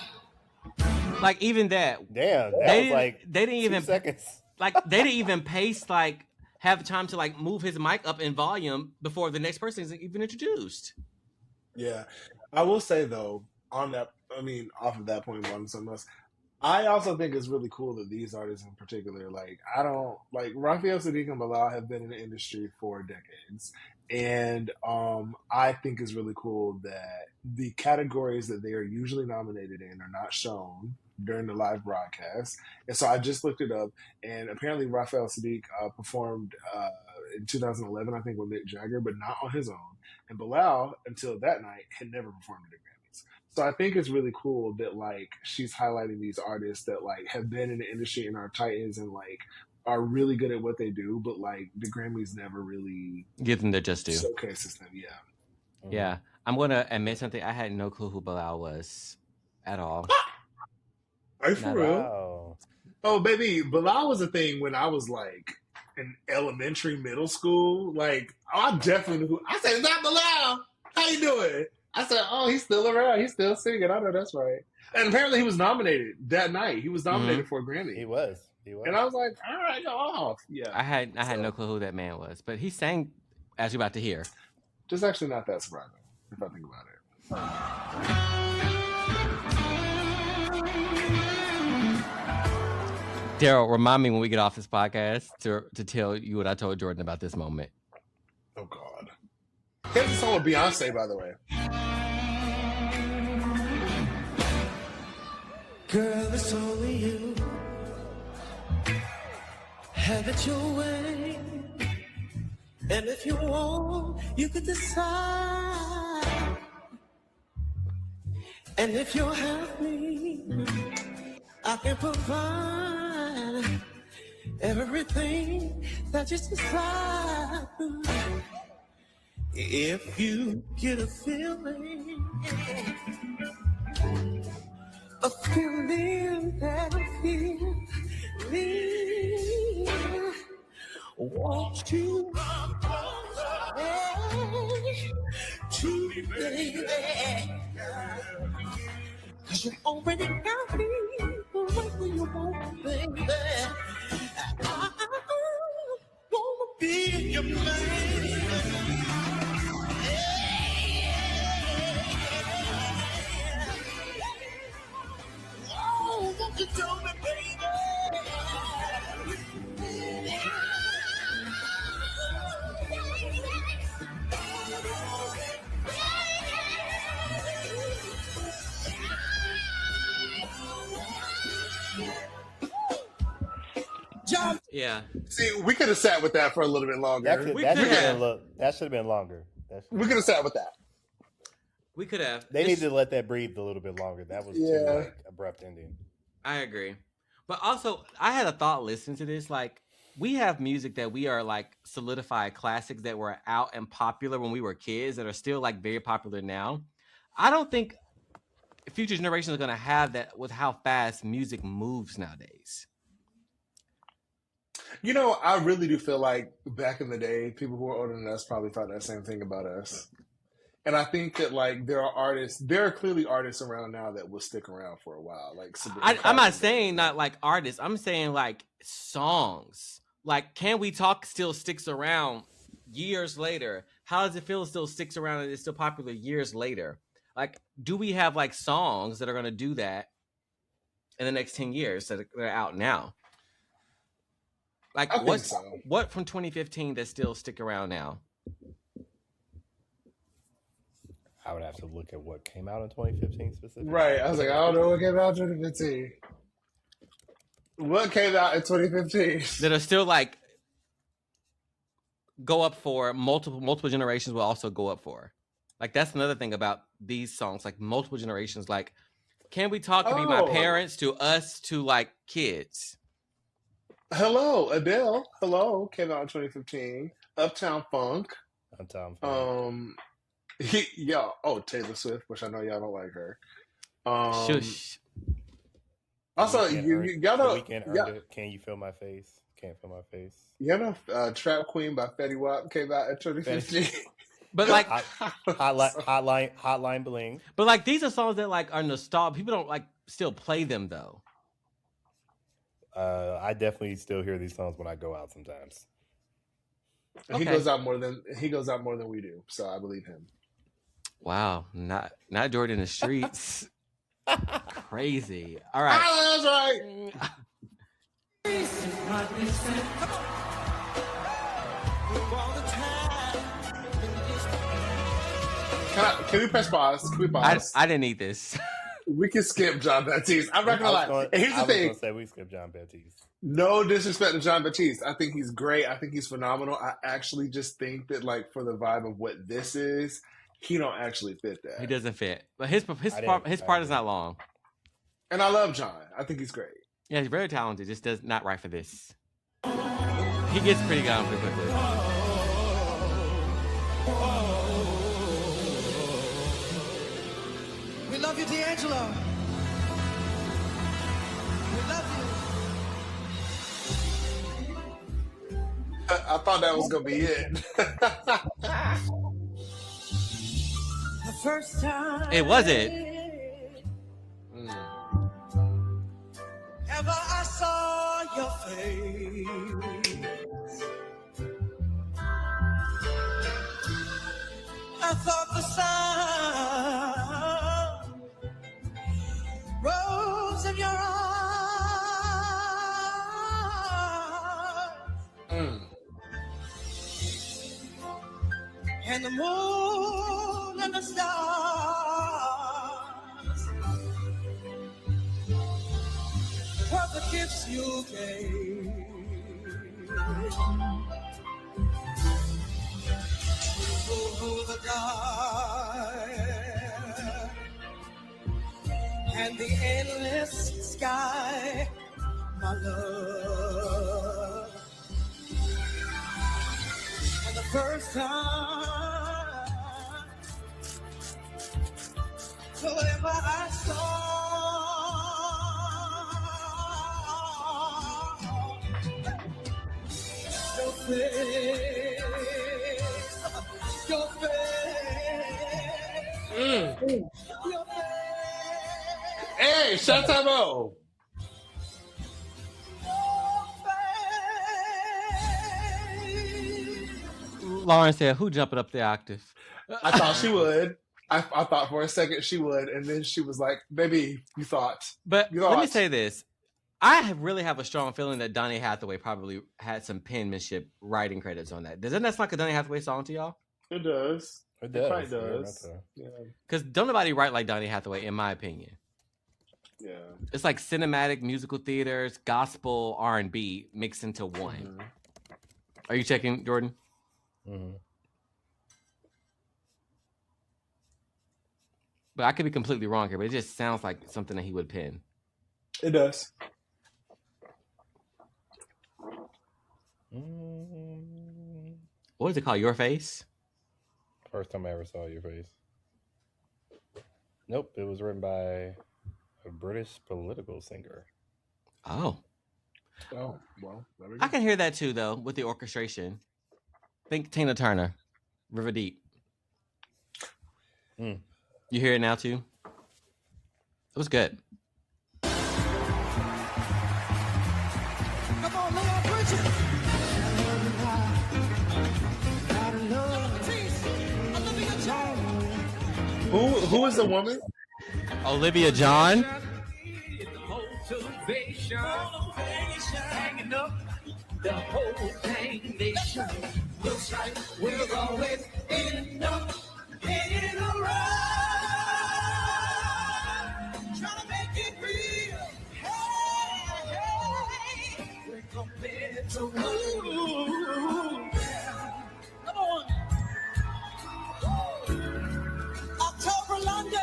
B: Like even that.
D: Damn,
B: they didn't even
D: 2 seconds.
B: Like they didn't even pace like have time to like move his mic up in volume before the next person is even introduced.
C: Yeah, I will say though, off of that point, on something else, I also think it's really cool that these artists in particular, Raphael Sadiq and Bilal have been in the industry for decades. And I think it's really cool that the categories that they are usually nominated in are not shown during the live broadcast. And so I just looked it up, and apparently Raphael Sadiq performed in 2011, I think, with Mick Jagger, but not on his own. And Bilal, until that night, had never performed at the Grammys. So I think it's really cool that she's highlighting these artists that have been in the industry and are titans and are really good at what they do, but the Grammys never really
B: give them their just due.
C: Showcases them, yeah.
B: Mm-hmm. Yeah, I'm gonna admit something. I had no clue who Bilal was at all.
C: Are you for real?
D: Wow.
C: Oh, baby, Bilal was a thing when I was in elementary, middle school. I definitely knew. I said, "Is that Bilal? How you doing?" I said, "Oh, he's still around. He's still singing. I know that's right." And apparently, he was nominated that night. He was nominated for a Grammy.
D: He was. He was.
C: And I was like, all right, go off. Yeah.
B: I had no clue who that man was, but he sang, as you're about to hear.
C: Just actually not that surprising, if I think about it.
B: Darrell, remind me when we get off this podcast to tell you what I told Jordan about this moment.
C: Oh, God. Here's a song with Beyonce, by the way.
G: Girl, it's only you. Have it your way. And if you want, you could decide. And if you're happy, I can provide everything that you desire. If you get a feeling that I feel me, won't you come closer to me, baby? 'Cause you already got me right where you want, baby. I wanna be your man. Oh, won't you tell me, baby?
B: Yeah.
C: See, we could have sat with that for a little bit longer.
D: That should have been longer.
C: We could have sat with that.
B: We could have.
D: They need to let that breathe a little bit longer. That was too like abrupt ending.
B: I agree. But also, I had a thought listening to this. Like, we have music that we are like solidified classics that were out and popular when we were kids that are still like very popular now. I don't think future generations are going to have that with how fast music moves nowadays.
C: You know, I really do feel like back in the day, people who are older than us probably thought that same thing about us. And I think that like there are clearly artists around now that will stick around for a while. Like
B: I'm not saying not like artists. I'm saying like songs. Like Can We Talk still sticks around years later. How Does It Feel still sticks around and is still popular years later. Like, do we have like songs that are going to do that in the next 10 years that are out now? Like what from 2015 that still stick around now?
D: I would have to look at what came out in 2015 specifically.
C: Right. I was like, I don't know what came out in 2015. What came out in 2015?
B: That are still like go up for multiple generations will also go up for. Like that's another thing about these songs, like multiple generations. Like Can We Talk could be my parents to us to like kids.
C: Hello, Adele. Hello, came out in 2015. Uptown Funk. Taylor Swift, which I know y'all don't like her.
B: Shush.
C: Also, y'all know.
D: Can You Feel My Face? Can't Feel My Face.
C: You know, Trap Queen by Fetty Wap came out in 2015.
B: But like
D: Hotline Bling.
B: But like these are songs that like are nostalgic. People don't like still play them though.
D: I definitely still hear these songs when I go out sometimes.
B: Okay.
C: He goes out more than we do, so I believe him.
B: Wow, not Jordan in the streets. Crazy. All right.
C: That's right. Can we press pause? Can we pause?
B: I didn't need this.
C: We can skip John Baptiste. I'm not gonna lie. And here's the thing.
D: I was gonna say we skip John Baptiste.
C: No disrespect to John Baptiste. I think he's great. I think he's phenomenal. I actually just think that like for the vibe of what this is, he don't actually fit that.
B: He doesn't fit. But his part is not long.
C: And I love John. I think he's great.
B: Yeah, he's very talented. Just does not right for this. He gets pretty gone pretty quickly.
G: We love you, D'Angelo. We love you.
C: I thought that was gonna be it.
G: The first time.
B: It wasn't.
G: Ever I saw your face. I thought the sun rose in your eyes, and the moon and the stars were the gifts you gave. Oh, the dark and the endless sky, my love. And the first time whatever I saw your face, your face, your face.
C: Hey, shut up, oh.
B: Lauren said, "Who jumping up the octave?"
C: I thought she would. I thought for a second she would, and then she was like, "Baby, you thought."
B: But
C: You
B: let me
C: thought.
B: say this: I really have a strong feeling that Donny Hathaway probably had some penmanship writing credits on that. Doesn't that sound like a Donny Hathaway song to y'all?
C: It does.
D: It does.
C: quite
D: very much
C: does.
D: so.
C: Yeah.
B: Because don't nobody write like Donny Hathaway, in my opinion.
C: Yeah.
B: It's like cinematic musical theaters, gospel, R&B mixed into one.
C: Mhm.
B: Are you checking, Jordan?
D: Mhm.
B: But I could be completely wrong here, but it just sounds like something that he would pen.
C: It does.
B: What is it called? Your Face?
D: First time I ever saw your face. Nope, it was written by a British political singer.
B: Oh.
C: Oh, well, there we go.
B: I can hear that too, though, with the orchestration. Think Tina Turner, River Deep.
D: Mm.
B: You hear it now too? It was good.
G: Come on, lay out, Bridget.
C: Who is the woman?
B: Olivia John.
A: Motivation, hanging up the whole thing nation. Looks like we're always in a run, trying to make it real. Hey, we're compared to come on. October London.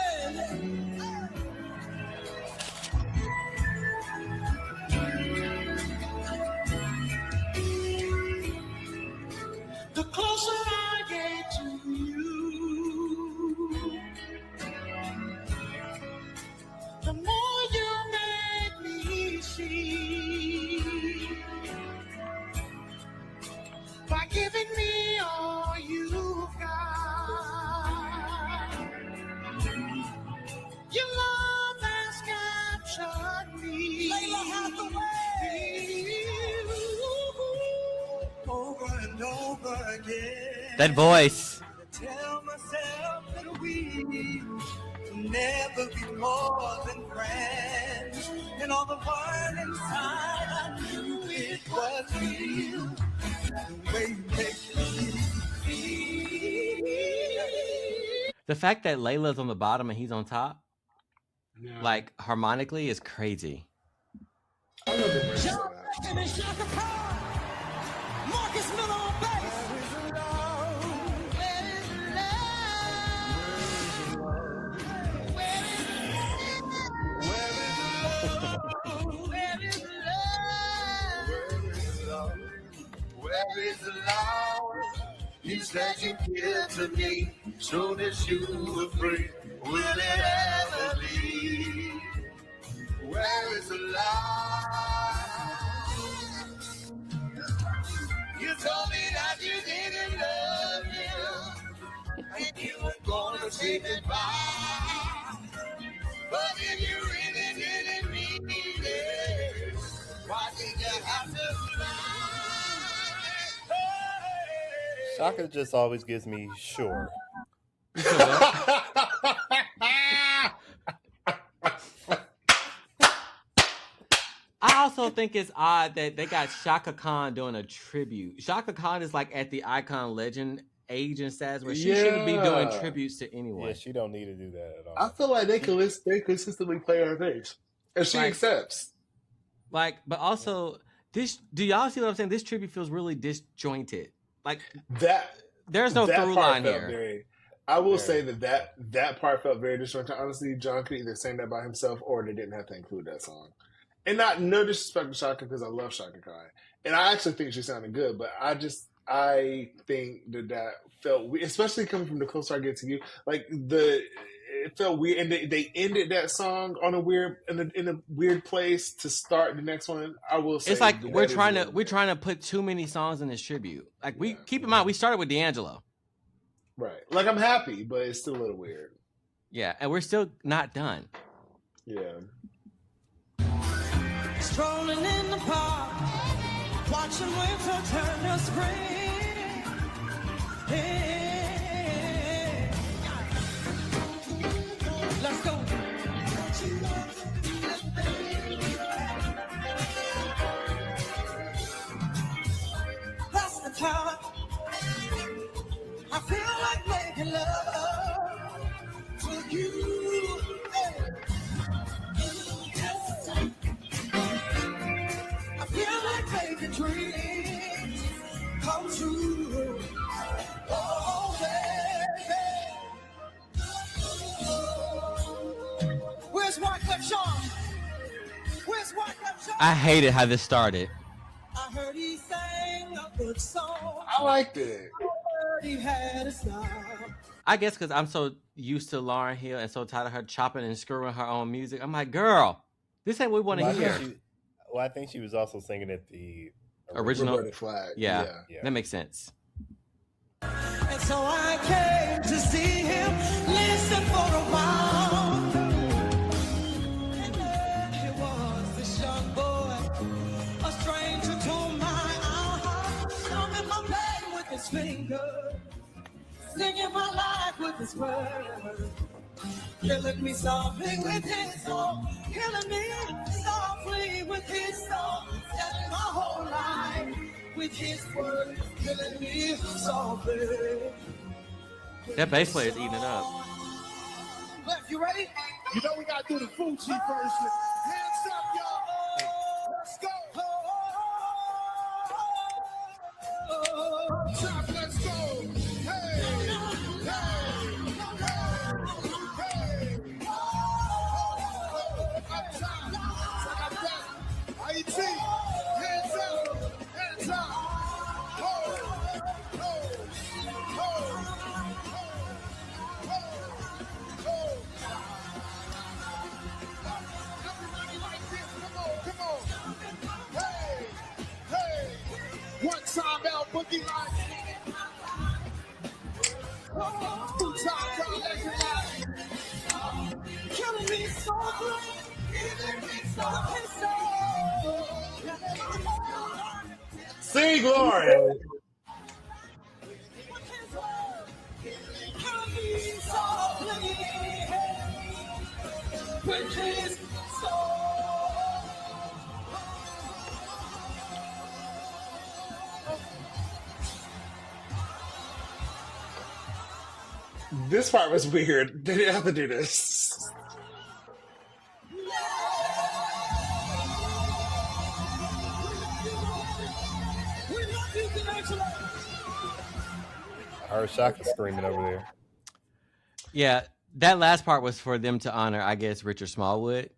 A: The closer I get to you, the more you make me see. By giving me all you've got, your love has captured me. Layla Hathaway. Over and over again.
B: That voice.
G: Tell myself that we never be more than friends. And all the word inside, I knew it was real. The way you make me feel.
B: The fact that Layla's on the bottom and he's on top,
C: Yeah.
B: like harmonically, is crazy.
C: I love it.
G: John Legend and Shaka Khan. Marcus Miller on bass. Where is love? Where is love? Where is love?
F: Where is the love? You said you'd give to me. Soon as you were free, will it ever be? Where is the love? You told me that you didn't love him, and you were gonna say goodbye. But if you really didn't mean it, why did you
D: Shaka just always gives me sure.
B: I also think it's odd that they got Shaka Khan doing a tribute. Shaka Khan is like at the icon legend age and status where she shouldn't be doing tributes to anyone.
D: Yeah, she don't need to do that at all.
C: I feel like they consistently play her face, and she accepts.
B: Like, but also this. Do y'all see what I'm saying? This tribute feels really disjointed. Like
C: that.
B: There's no through line here.
C: I will say that part felt very disjointed. Honestly, John could either sing that by himself or they didn't have to include that song. And no disrespect to Shaka because I love Shaka Khan. And I actually think she sounded good, but I think that felt weird, especially coming from The Closer I Get to You. Like it felt weird, and they ended that song on in a weird place to start the next one. I will say
B: it's like we're trying to put too many songs in this tribute. Like keep in mind we started with D'Angelo.
C: Right. Like I'm happy, but it's still a little weird.
B: Yeah, and we're still not done.
C: Yeah.
G: Strolling in the park, watching winter turn to spring. Hey, let's go. That's the time I feel like making love to you. Hey. I feel like making dreams come true. Oh, baby. Where's Wyclef Jean? Where's Wyclef Jean?
B: I hated how this started.
G: I heard he sang a good song.
C: I liked it.
G: I heard he had a style.
B: I guess because I'm so used to Lauryn Hill and so tired of her chopping and screwing her own music. I'm like, girl, this ain't what we want to hear.
D: I think she was also singing at the
B: original
C: flag.
B: Yeah, that makes sense.
G: And so I came to see him, listen for a while. And there he was, this young boy, a stranger to my heart, strumming my pain with his fingers, singing my life with his words. Killing me softly with his song, killing me softly with his song, telling my whole life with his words, killing me softly.
B: That bass player is eating it up.
G: Left, you ready?
F: You know we gotta do the Fuji version. Hands up, y'all. Let's go. Chop, let's go. Hey, IDK, hands up, hands up. Ho, ho, ho, ho, ho. Everybody like this, come on. Hey, hey. One time out, boogie line. Two times out, legend line.
G: Killing me softly, killing me softly.
C: Sing, Lauren. This part was weird. They didn't have to do this.
D: I heard Shaka screaming over there.
B: Yeah, that last part was for them to honor, I guess, Richard Smallwood.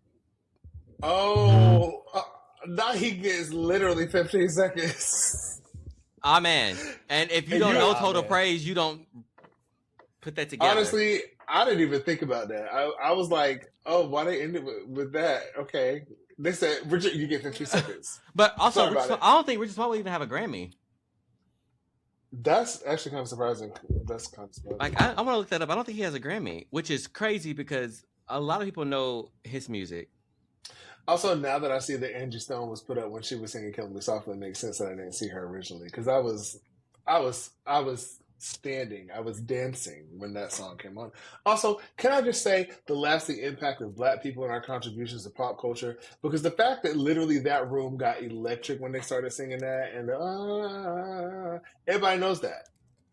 C: Oh, now he gets literally 15 seconds.
B: Amen. And if you don't know Total Praise, you don't put that together.
C: Honestly, I didn't even think about that. I was like, oh, why they ended with that? Okay. They said, Richard, you get 15 seconds.
B: But also, I don't think Richard Smallwood even have a Grammy.
C: That's actually kind of surprising.
B: Like, I want to look that up. I don't think he has a Grammy, which is crazy because a lot of people know his music.
C: Also, now that I see that Angie Stone was put up when she was singing Killing Me Softly, it makes sense that I didn't see her originally. Because I was standing. I was dancing when that song came on. Also, can I just say the lasting impact of Black people and our contributions to pop culture? Because the fact that literally that room got electric when they started singing that, and everybody knows that.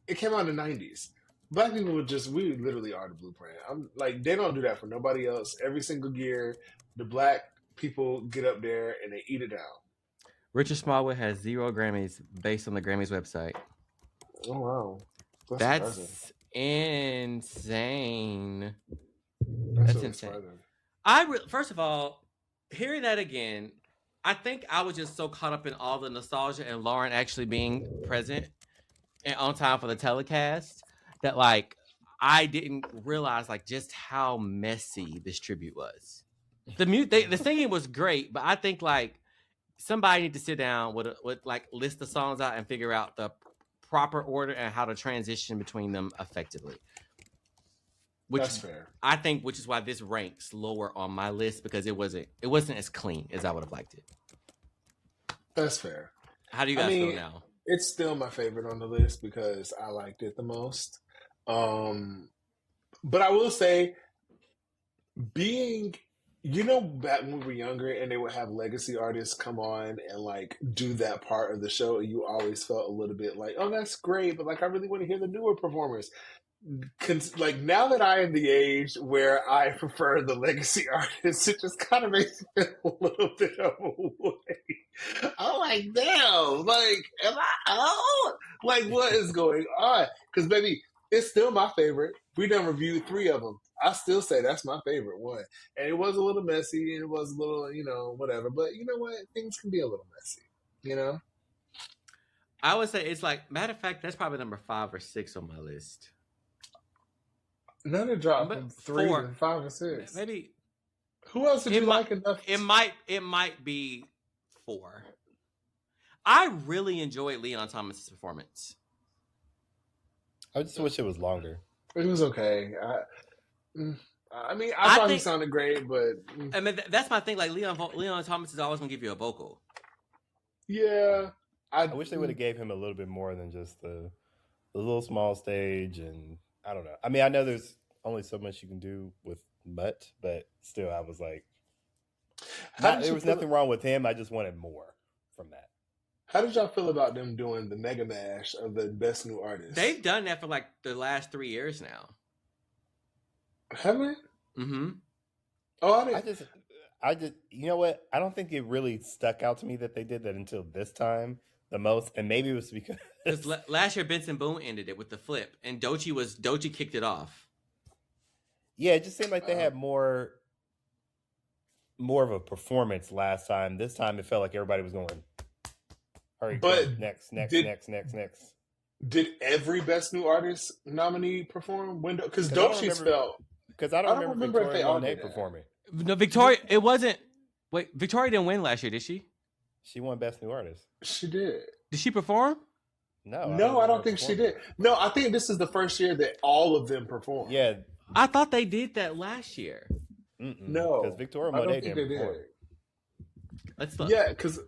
C: It came out in the 90s. Black people we literally are the blueprint. I'm like, they don't do that for nobody else. Every single year, the Black people get up there and they eat it down.
B: Richard Smallwood has 0 Grammys based on the Grammys website.
C: Oh, wow.
B: That's insane.
C: That's
B: That's insane. First of all, hearing that again, I think I was just so caught up in all the nostalgia and Lauryn actually being present and on time for the telecast that like I didn't realize like just how messy this tribute was. The singing was great, but I think like somebody need to sit down with like list the songs out and figure out the proper order and how to transition between them effectively.
C: That's fair.
B: I think, which is why this ranks lower on my list because it wasn't as clean as I would have liked it.
C: That's fair.
B: How do you guys feel now?
C: It's still my favorite on the list because I liked it the most. But I will say, back when we were younger and they would have legacy artists come on and like do that part of the show, you always felt a little bit like, oh, that's great, but like I really want to hear the newer performers. Like now that I am the age where I prefer the legacy artists, it just kind of makes me feel a little bit of a way. I'm like, damn, like, am I out? Like, what is going on? Because baby, it's still my favorite. We done reviewed 3 of them. I still say that's my favorite one. And it was a little messy and it was a little, whatever. But you know what? Things can be a little messy,
B: I would say it's like, matter of fact, that's probably number 5 or 6 on my list.
C: None of dropped from 3 to 5 or 6.
B: Maybe.
C: Who else did you like enough?
B: It might be 4. I really enjoyed Leon Thomas's performance.
D: I just wish it was longer.
C: It was okay. I thought he sounded great, but
B: I mean that's my thing. Like Leon Thomas is always gonna give you a vocal.
C: Yeah,
D: I wish they would have gave him a little bit more than just the little small stage, and I don't know. I mean, I know there's only so much you can do with Mutt, but still, I was like, there was nothing wrong with him. I just wanted more from that.
C: How did y'all feel about them doing the Mega Mash of the Best New Artist?
B: They've done that for like the last 3 years now.
C: Have they?
B: Mm-hmm.
C: Oh,
D: I just, you know what? I don't think it really stuck out to me that they did that until this time the most, and maybe it was because
B: last year Benson Boone ended it with the flip, and Doechii kicked it off.
D: Yeah, it just seemed like they had more of a performance last time. This time it felt like everybody was going, hurry,
C: but
D: next.
C: Did every Best New Artist nominee perform? Because Doechii's felt.
D: Because I don't remember if they all did performing.
B: No, Victoria. It wasn't. Wait, Victoria didn't win last year, did she?
D: She won Best New Artist.
C: She did.
B: Did she perform?
C: No, I don't think she did. No, I think this is the first year that all of them performed.
D: Yeah,
B: I thought they did that last year.
C: No,
D: because Victoria Monet didn't perform.
B: Let's look.
C: Yeah, because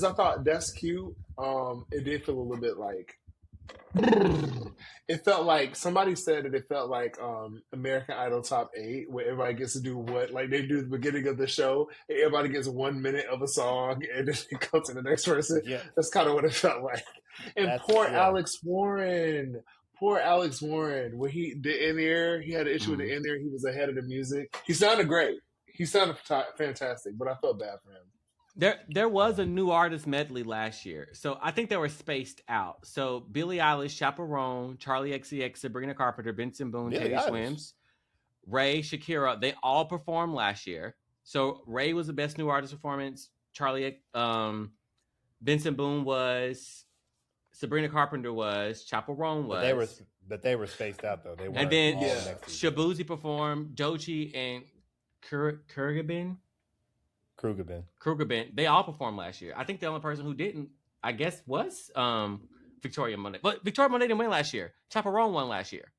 C: I thought that's cute. It did feel a little bit like. It felt like somebody said that it felt like American Idol Top 8, where everybody gets to do what, like they do at the beginning of the show, and everybody gets 1 minute of a song, and then it goes to the next person. Yeah. That's kind of what it felt like. And Alex Warren, when the in-ear, he had an issue with the in-ear. He was ahead of the music. He sounded great. He sounded fantastic, but I felt bad for him.
B: There was a new artist medley last year, so I think they were spaced out. So Billie Eilish, Chaperone, Charlie XCX, Sabrina Carpenter, Benson Boone, Teddy Swims, Ray, Shakira, they all performed last year. So Ray was the best new artist performance. Charlie, Benson Boone was, Sabrina Carpenter was, Chaperone was.
D: But they were spaced out though. They weren't.
B: And then
D: Shabuzi
B: performed, Doechii and Krugerben. They all performed last year. I think the only person who didn't, I guess, was Victoria Monet. But Victoria Monet didn't win last year. Chaperone won last year.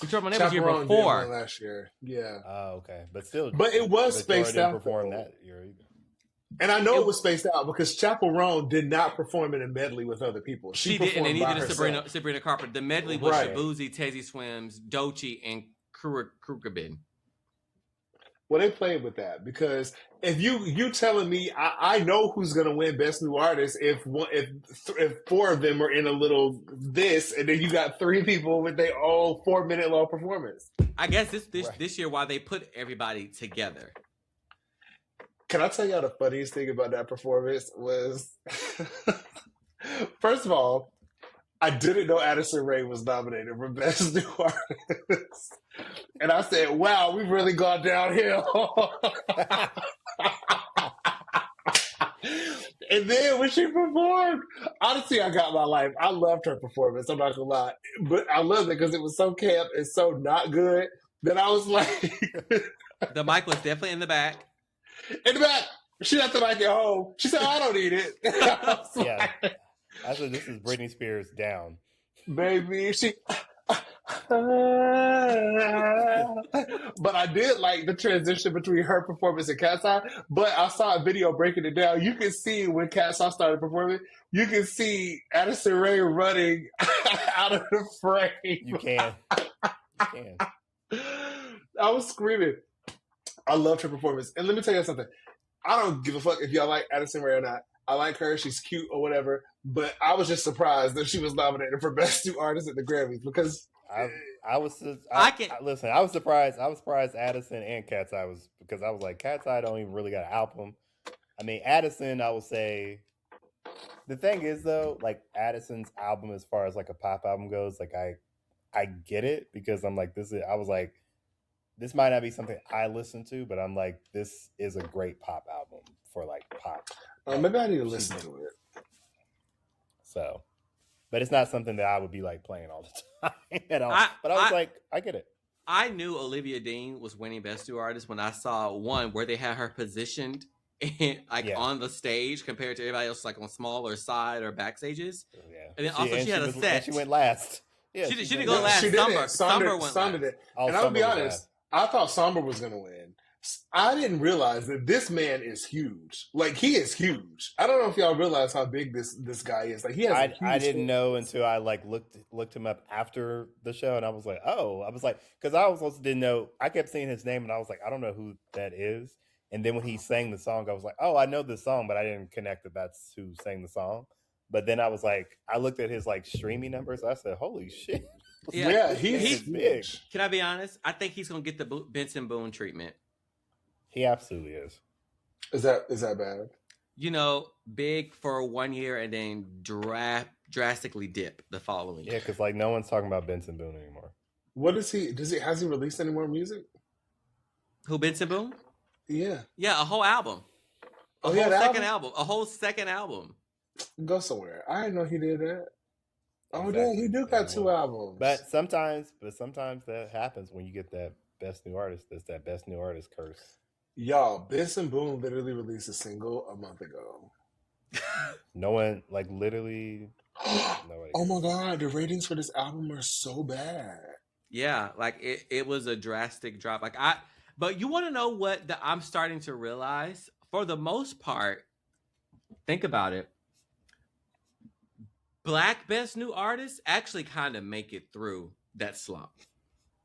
B: Victoria Monet was year before.
C: Last year, yeah.
D: Oh, okay. But still,
C: but it was
D: Victoria
C: spaced
D: didn't
C: out.
D: Perform that year either.
C: And I know it was spaced out because Chappell Roan did not perform in a medley with other people.
B: She didn't, and
C: by
B: neither did
C: herself.
B: Sabrina Carpenter. The medley was
C: Right.
B: Shabuzi, Tezzy Swims, Doechii, and Krugabin.
C: Well, they played with that because if you telling me I know who's gonna win Best New Artist if four of them are in a little this, and then you got three people with their own 4-minute long performance.
B: I guess this year why they put everybody together.
C: Can I tell y'all the funniest thing about that performance was, first of all, I didn't know Addison Rae was nominated for Best New Artist. And I said, wow, we've really gone downhill. And then when she performed, honestly, I got my life. I loved her performance. I'm not going to lie. But I loved it because it was so camp and so not good that I was like...
B: The mic was definitely in the back.
C: In the back. She left the mic at home. She said, I don't need it.
D: Yeah. I said, this is Britney Spears down.
C: Baby, she... But I did like the transition between her performance and Cat's Eye. But I saw a video breaking it down. You can see when Cat's Eye started performing, you can see Addison Rae running out of the frame.
D: You can.
C: I was screaming. I loved her performance. And let me tell you something. I don't give a fuck if y'all like Addison Rae or not. I like her. She's cute or whatever. But I was just surprised that she was nominated for Best New Artist at the Grammys because
D: I was surprised. I was surprised Addison and Cat's Eye was, because I was like, Cat's Eye don't even really got an album. I mean, Addison, I will say, the thing is though, like Addison's album as far as like a pop album goes, like I get it because I'm like, I was like, this might not be something I listen to, but I'm like, this is a great pop album for like pop.
C: maybe I need to listen to it.
D: So, but it's not something that I would be like playing all the time at all. But I was like, I get it.
B: I knew Olivia Dean was winning Best New Artist when I saw one where they had her positioned on the stage compared to everybody else, like on smaller side or back stages. Yeah. And then she had a set.
D: She went last.
B: Yeah, she didn't go last.
C: She didn't. Summer went last. And I'll be honest, I thought Somber was going to win. I didn't realize that this man is huge. Like, he is huge. I don't know if y'all realize how big this guy is. Like, he has.
D: I didn't know until I like looked him up after the show, and I was like, because I also didn't know. I kept seeing his name, and I was like, I don't know who that is. And then when he sang the song, I was like, oh, I know this song, but I didn't connect that that's who sang the song. But then I was like, I looked at his like streaming numbers. I said, holy shit.
C: Yeah, he's big.
B: Can I be honest? I think he's gonna get the Benson Boone treatment.
D: He absolutely is.
C: Is that bad?
B: You know, big for 1 year and then drastically dip the following year.
D: Yeah, because like no one's talking about Benson Boone anymore.
C: What is he? Has he released any more music?
B: Who, Benson Boone?
C: Yeah.
B: Yeah, a whole album. A whole second album.
C: Go somewhere. I didn't know he did that. Oh, damn, he do got 2 albums.
D: But sometimes that happens when you get that Best New Artist. That's that Best New Artist curse.
C: Y'all, Benson Boone literally released a single a month ago.
D: No one, like, literally.
C: Oh my God, the ratings for this album are so bad.
B: Yeah, like it was a drastic drop. But you want to know what I'm starting to realize? For the most part, think about it. Black Best New Artists actually kind of make it through that slump.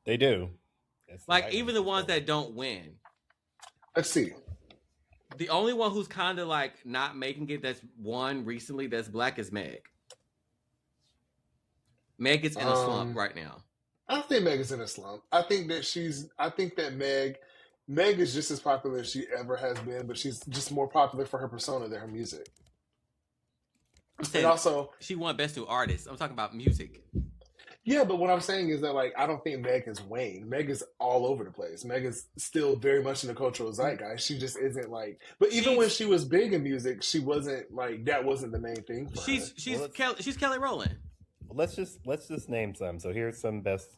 D: They do.
B: Like, even the ones that don't win.
C: Let's see.
B: The only one who's kind of like not making it that's won recently that's black is Meg. Meg is in a slump right now.
C: I don't think Meg is in a slump. I think that Meg is just as popular as she ever has been, but she's just more popular for her persona than her music.
B: I'm saying,
C: and also,
B: she won Best New Artist. I'm talking about music.
C: Yeah, but what I'm saying is that, like, I don't think Meg has waned. Meg is all over the place. Meg is still very much in the cultural zeitgeist. She just isn't like. But even when she was big in music, she wasn't like that. Wasn't the main thing for her.
B: She's Kelly Rowland.
D: Well, let's just name some. So here's some best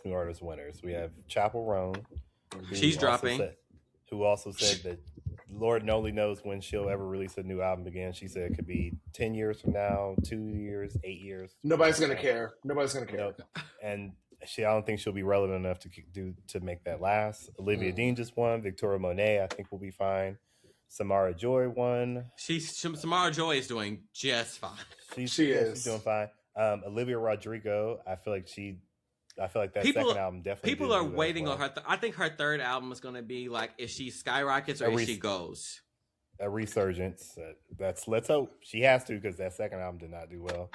D: new artist winners. We have Chappell Roan.
B: She's dropping.
D: Who also said that Lord only knows when she'll ever release a new album again. She said it could be 10 years from now, 2 years, 8 years.
C: Nobody's gonna care. Nobody's gonna care.
D: And I don't think she'll be relevant enough to make that last. Olivia Dean just won. Victoria Monet, I think, will be fine. Samara Joy won.
B: Samara Joy is doing just fine.
D: She's
C: is.
D: doing fine. Olivia Rodrigo, I feel like that second album definitely.
B: People are waiting on her. I think her third album is going to be like if she skyrockets or if she goes.
D: A resurgence. Let's hope she has to, because that second album did not do well.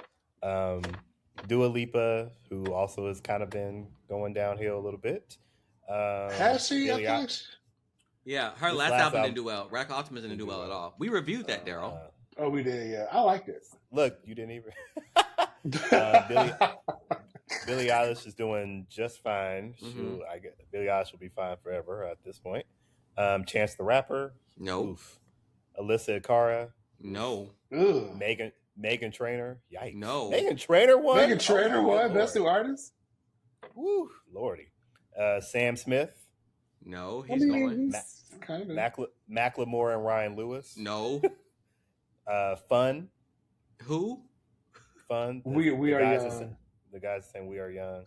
D: Dua Lipa, who also has kind of been going downhill a little bit.
C: Has she?
B: Yeah, her last album didn't do well. Radical Optimism didn't do well at all. We reviewed that, Darrell.
C: Oh, we did. Yeah, I liked it.
D: Look, you didn't even. Billie Eilish is doing just fine. Billie Eilish will be fine forever at this point. Chance the Rapper.
B: No.
D: Oof. Alyssa Cara.
B: No.
D: Megan Trainor. Yikes.
B: No.
D: Megan Trainor won.
C: Megan Trainor won Best New Artist.
D: Woo, Lordy. Sam Smith.
B: No, he's going.
C: Kind of.
D: Macklemore and Ryan Lewis.
B: No.
D: Fun.
B: Who?
D: Fun.
C: We are young.
D: The guys saying We Are Young.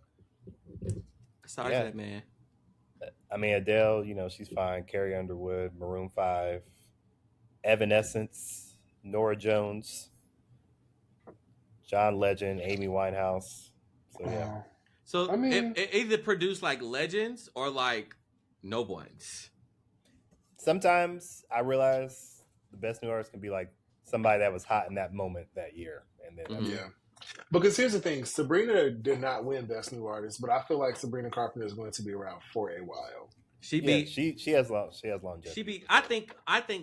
B: Sorry to that, man.
D: I mean, Adele, she's fine. Carrie Underwood, Maroon 5, Evanescence, Norah Jones, John Legend, Amy Winehouse. So, yeah.
B: So, I mean, it either produced like legends or like no ones.
C: Sometimes I realize the best new artist can be like somebody that was hot in that moment that year. And then,
F: yeah. Because here's the thing, Sabrina did not win Best New Artist, but I feel like Sabrina Carpenter is going to be around for a while.
C: She has longevity.
B: I think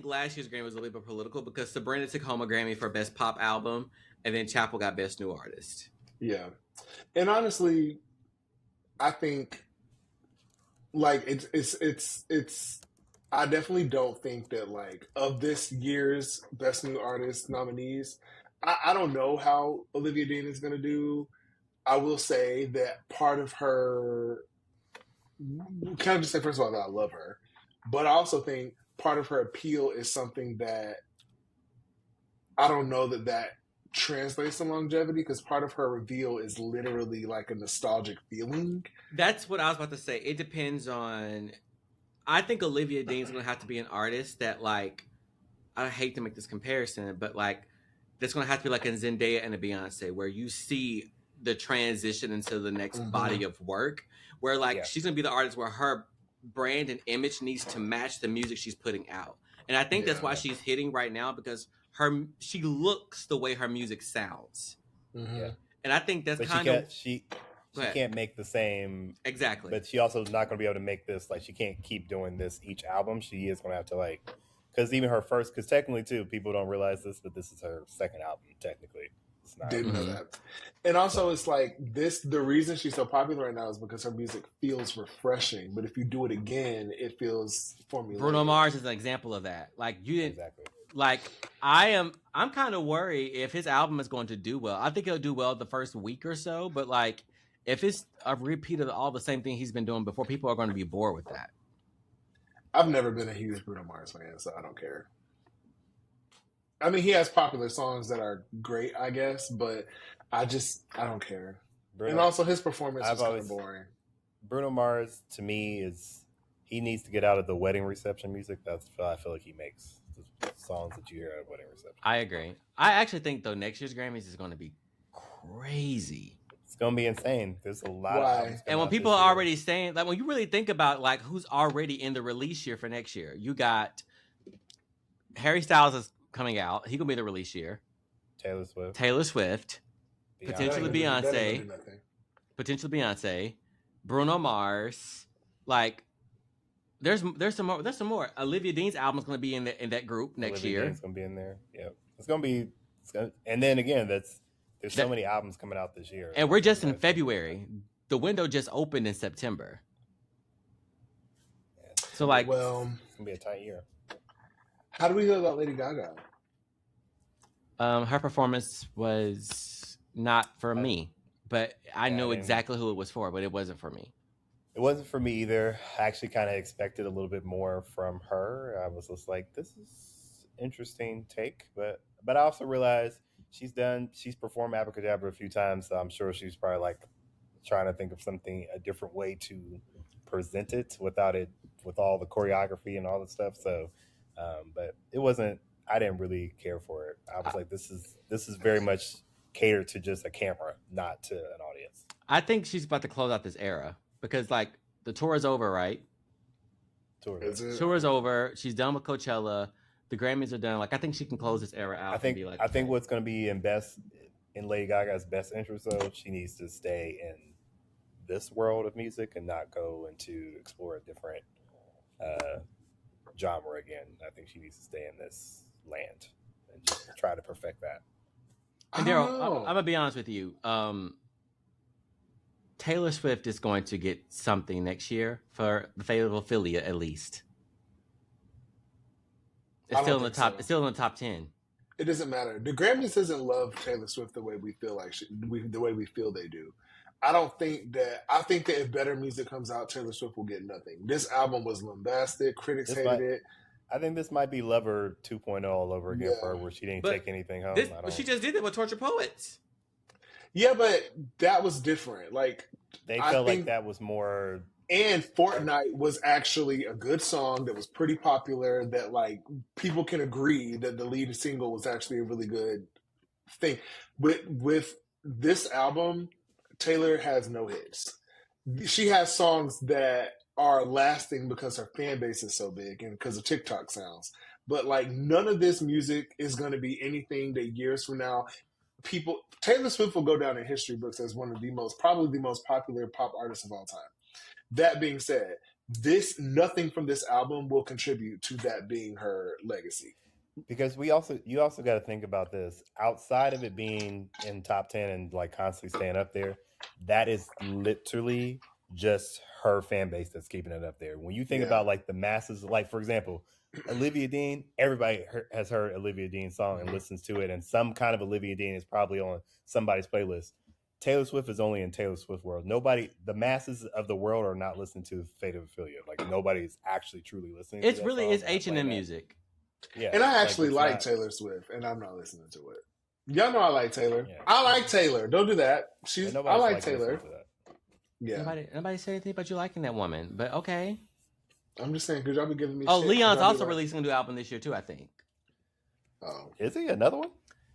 B: last year's Grammy was a little bit political because Sabrina took home a Grammy for Best Pop Album, and then Chapel got Best New Artist.
F: Yeah, and honestly, I think like it's. I definitely don't think that like of this year's Best New Artist nominees. I don't know how Olivia Dean is going to do. I will say that part of her, can I just say, first of all, that I love her, but I also think part of her appeal is something that I don't know that translates to longevity, because part of her reveal is literally like a nostalgic feeling.
B: That's what I was about to say. It depends on, I think Olivia Dean's going to have to be an artist that like, I hate to make this comparison, but like, that's going to have to be like a Zendaya and a Beyonce, where you see the transition into the next body of work, where like she's going to be the artist where her brand and image needs to match the music she's putting out. And I think that's why she's hitting right now, because she looks the way her music sounds. And I think that's
C: she can't make the same.
B: Exactly.
C: But she also is not going to be able to make this, like, she can't keep doing this each album. She is going to have to like, because even her first, because technically too, people don't realize this, but this is her second album technically. It's not.
F: Didn't know that. And also, it's like this. The reason she's so popular right now is because her music feels refreshing. But if you do it again, it feels formulated.
B: Bruno Mars is an example of that. Like you didn't.
C: Exactly.
B: Like I'm kind of worried if his album is going to do well. I think he'll do well the first week or so, but like if it's a repeat of all the same thing he's been doing before, people are going to be bored with that.
F: I've never been a huge Bruno Mars fan, so I don't care. I mean, he has popular songs that are great, I guess, but I don't care.
C: Bruno,
F: and also, his performance is kind of boring.
C: Bruno Mars, to me, he needs to get out of the wedding reception music. That's what I feel like he makes. The songs that you hear at a wedding reception.
B: I agree. I actually think, though, next year's Grammys is going to be crazy.
C: It's going to be insane. There's a lot of albums.
B: And when people are already saying, like, when you really think about, like, who's already in the release year for next year, you got Harry Styles is coming out. He's going to be the release year. Taylor Swift. Potentially Beyonce. Bruno Mars. Like, there's some more. Olivia Dean's album is going to be in that group next year.
C: Dean's going to be in there. Yeah. It's going to be, and then again, there's so many albums coming out this year.
B: And we're just in February. The window just opened in September.
C: Yeah.
B: So like,
F: well,
C: it's going to be a tight year.
F: How do we feel about Lady Gaga?
B: Her performance was not for me, but I know exactly who it was for, but it wasn't for me.
C: It wasn't for me either. I actually kind of expected a little bit more from her. I was just like, this is interesting take, but I also realized she's performed Abracadabra a few times, so I'm sure she's probably like trying to think of a different way to present it with all the choreography and all the stuff. So
D: But it wasn't. I didn't really care for it. I was like, this is very much catered to just a camera, not to an audience.
B: I think she's about to close out this era because like the tour is over, right? Tour is over. She's done with Coachella. The Grammys are done. Like I think she can close this era out.
D: I think.
B: And be like,
D: I think what's going to be in Lady Gaga's best interest, though, she needs to stay in this world of music and not go into explore a different genre again. I think she needs to stay in this land and just try to perfect that.
B: And Darrell, I'm gonna be honest with you. Taylor Swift is going to get something next year for the Fate of Ophelia, at least. It's still in the top. So. It's still in the top 10.
F: It doesn't matter. The Grammys doesn't love Taylor Swift the way we feel like the way we feel they do. I think that if better music comes out, Taylor Swift will get nothing. This album was lambasted. Critics hated it.
D: I think this might be Lover 2.0 all over again for her, where she didn't take anything home.
B: But she just did it with Torture Poets.
F: Yeah, but that was different. Like
D: they felt like that was more.
F: And Fortnite was actually a good song that was pretty popular. That like people can agree that the lead single was actually a really good thing. With this album, Taylor has no hits. She has songs that are lasting because her fan base is so big and because of TikTok sounds. But like none of this music is going to be anything that years from now, Taylor Swift will go down in history books as one of probably the most popular pop artists of all time. That being said, nothing from this album will contribute to that being her legacy.
D: Because you also got to think about this. Outside of it being in top 10 and like constantly staying up there, that is literally just her fan base that's keeping it up there. When you think about like the masses, like for example, Olivia Dean, everybody has heard Olivia Dean's song and listens to it, and some kind of Olivia Dean is probably on somebody's playlist. Taylor Swift is only in Taylor Swift world. The masses of the world are not listening to Fate of Ophelia. Like nobody's actually truly listening.
B: It's really is H&M music.
F: Yeah, and I actually like Taylor Swift, and I'm not listening to it. Y'all know I like Taylor. Yeah. I like Taylor. Don't do that. I like Taylor.
B: Yeah. Nobody said anything about you liking that woman, but okay.
F: I'm just saying because y'all be giving me.
B: Oh, Leon's also releasing a new album this year too, I think.
F: Oh,
D: is he another one?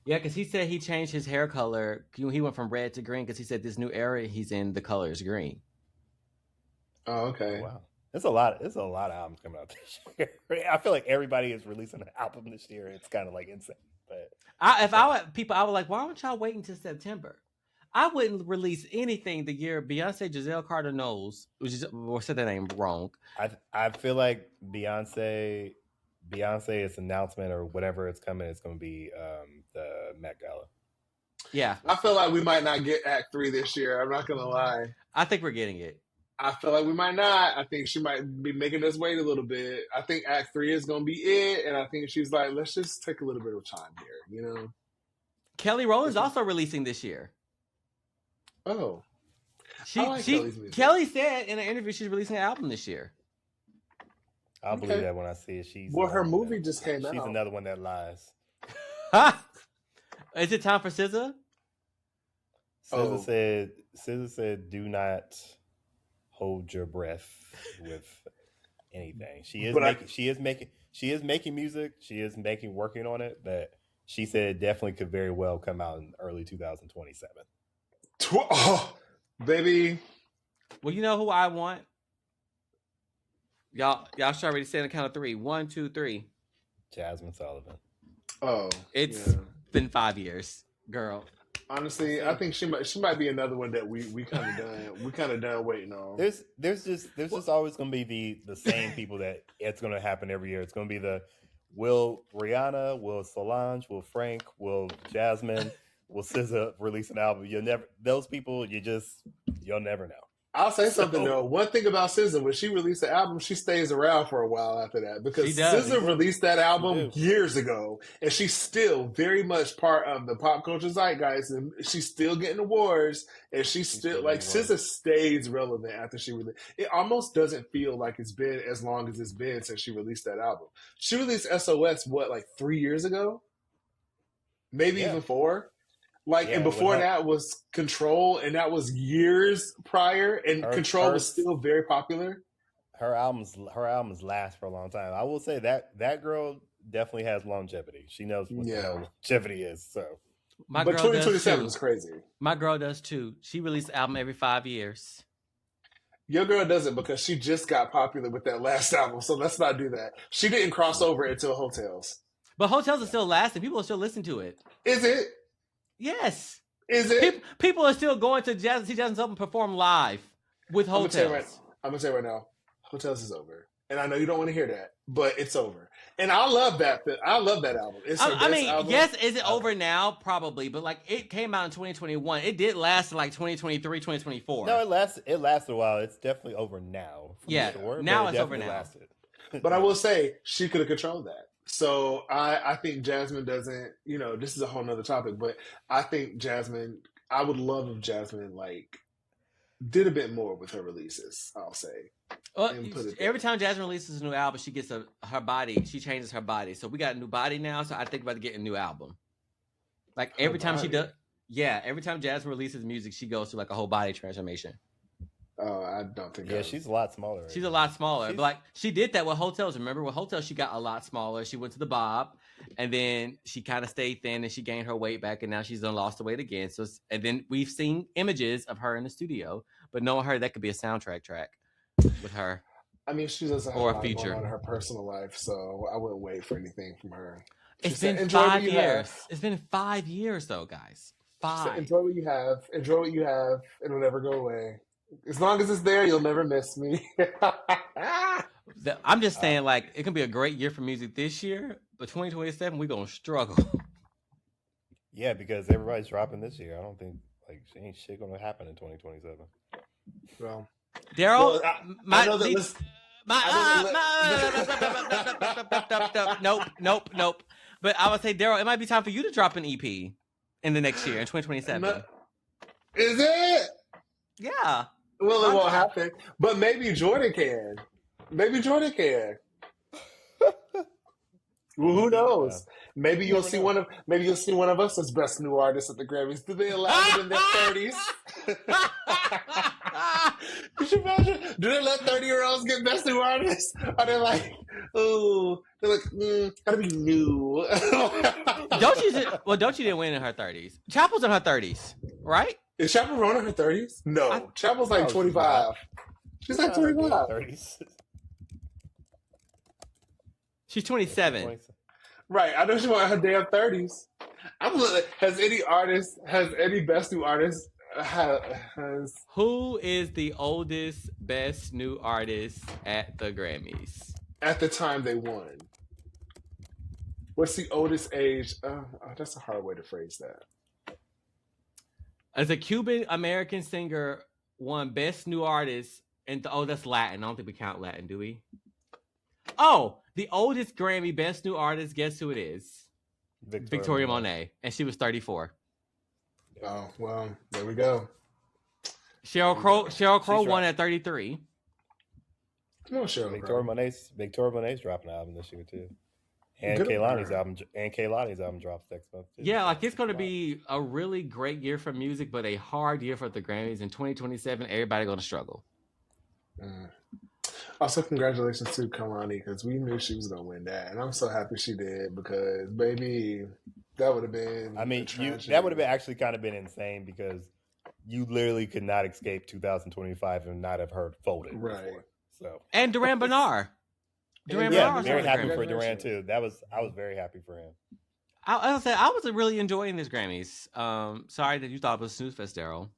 B: Yeah, because he said he changed his hair color. He went from red to green because he said this new era he's in, the color is green.
F: Oh, okay.
D: Wow. There's a lot of albums coming out this year. I feel like everybody is releasing an album this year. It's kind of like insane. But
B: I would like, why don't y'all wait until September? I wouldn't release anything the year Beyonce Giselle Carter knows, or said that name wrong.
D: I feel like Beyonce's announcement or whatever it's coming, it's going to be the Met Gala.
B: Yeah.
F: I feel like we might not get Act 3 this year. I'm not going to lie.
B: I think we're getting it.
F: I feel like we might not. I think she might be making us wait a little bit. I think Act 3 is going to be it. And I think she's like, let's just take a little bit of time here, you know?
B: Kelly Rowland's also releasing this year.
F: Oh.
B: Kelly said in an interview she's releasing an album this year.
D: I'll believe that when I see it.
F: Her movie just came out.
D: She's another one that lies.
B: Is it time for SZA?
D: SZA said, "Do not hold your breath with anything." She is making music. She is working on it. But she said it definitely could very well come out in early 2027.
F: Oh, baby.
B: Well, you know who I want. Y'all should already say on the count of 3. 1, 2, 3.
D: Jasmine Sullivan.
F: Oh,
B: it's been 5 years, girl.
F: Honestly, I think she might be another one that we kind of done. We kind of done waiting on.
D: There's just always going to be the same people that it's going to happen every year. It's going to be will Rihanna, will Solange, will Frank, will Jasmine, will SZA release an album. Those people you'll never know.
F: I'll say something though. One thing about SZA, when she released the album, she stays around for a while after that because SZA released that album years ago, and she's still very much part of the pop culture zeitgeist, and she's still getting awards, and she's still like SZA stays relevant after she released. It almost doesn't feel like it's been as long as it's been since she released that album. She released SOS 3 years ago, maybe even 4. And before that was Control, and that was years prior, and Control was still very popular.
D: her albums last for a long time. I will say that girl definitely has longevity. She knows what the hell longevity is. So,
B: My
C: but
B: girl does
C: 2027
B: too.
C: is crazy.
B: My girl does too. She releases an album every 5 years.
C: Your girl does it because she just got popular with that last album. So let's not do that. She didn't cross over until Hotels.
B: But Hotels are still lasting. People are still listening to it.
C: Is it?
B: Yes.
C: Is it?
B: People are still going to see Jasmine Sullivan perform live with Hotels.
C: I'm gonna tell you right now, Hotels is over, and I know you don't want to hear that, but it's over. And I love that. I love that album. It's her best album.
B: Yes, is it over now? Probably, but like it came out in 2021. It did last in like 2023, 2024.
D: No, it lasted a while. It's definitely over now.
B: Sure, now it's over now.
D: Lasted.
C: But I will say she could have controlled that. So I think Jasmine doesn't. This is a whole nother topic, but I think Jasmine. I would love if Jasmine did a bit more with her releases. I'll say.
B: Every time Jasmine releases a new album, she gets her body. She changes her body. So we got a new body now. So I think about getting a new album. Like every time she does, every time Jasmine releases music, she goes through like a whole body transformation.
C: Oh, I don't think.
D: Yeah, she's a lot smaller. Right?
B: She's a lot smaller. But like she did that with Hotels. Remember with Hotels, she got a lot smaller. She went to the Bob, and then she kind of stayed thin, and she gained her weight back, and now she's done lost the weight again. So, and then we've seen images of her in the studio, but knowing her, that could be a soundtrack track with her.
C: I mean, she doesn't have
B: or
C: a
B: a feature
C: lot going on in her personal life, so I wouldn't wait for anything from her.
B: It's been 5 years. It's been 5 years, though, guys. 5.
C: Enjoy what you have. Enjoy what you have. It'll never go away. As long as it's there, you'll never miss me.
B: I'm just saying, like, it can be a great year for music this year, but 2027, we're going to struggle.
D: Yeah, because everybody's dropping this year. I don't think, ain't shit going to happen in 2027.
C: Well,
B: Darrell, nope. But I would say, Darrell, it might be time for you to drop an EP in the next year, in 2027.
C: Is it?
B: Yeah.
C: Well, it won't happen. But maybe Jordan can. Well, who knows? Maybe you'll see one of us as best new artists at the Grammys. Do they allow it in their 30s? Could you imagine? Do they let 30-year-olds get best new artists? Are they like, gotta be new?
B: Don't you didn't win in her 30s. Chapel's in her 30s, right?
C: Is Chapel Rona in her 30s? No. Chapel's like 25. She's like 25. 30s.
B: She's 27.
C: Right. I know she won her damn 30s. I'm looking. Has any best new artist has?
B: Who is the oldest best new artist at the Grammys?
C: At the time they won. What's the oldest age? That's a hard way to phrase that.
B: As a Cuban American singer won best new artist, and that's Latin. I don't think we count Latin, do we? Oh, the oldest Grammy best new artist. Guess who it is? Victoria Monet, and she was 34.
C: Oh well, there we go.
B: Sheryl Crow won at 33.
C: Come on, Sheryl.
D: Victoria Monet's dropping an album this year too. And Kehlani's album drops next month too.
B: Yeah, like it's going to be a really great year for music, but a hard year for the Grammys. In 2027, everybody going to struggle.
C: Also, congratulations to Kehlani because we knew she was going to win that, and I'm so happy she did because, baby, that would have been.
D: I mean, that would have been actually kind of been insane because you literally could not escape 2025 and not have heard "Folded"
C: right?
D: Before, so
B: and Duran Bernard.
D: Very happy for Duran too. I was very happy for him.
B: I was really enjoying this Grammys. Sorry that you thought it was Snooze Fest, Darrell.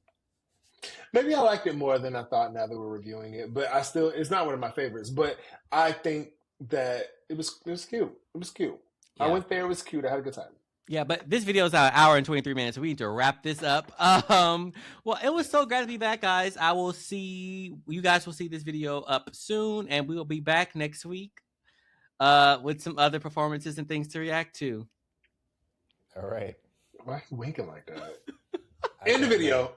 C: Maybe I liked it more than I thought now that we're reviewing it, but it's not one of my favorites. But I think that it was cute. It was cute. Yeah. I went there. It was cute. I had a good time.
B: Yeah, but this video is an hour and 23 minutes, so we need to wrap this up. Well, it was so great to be back, guys. You guys will see this video up soon, and we will be back next week with some other performances and things to react to.
D: All right.
C: Why are you winking like that? End the video.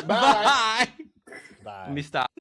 C: Bye.
D: Bye.
B: Let me stop.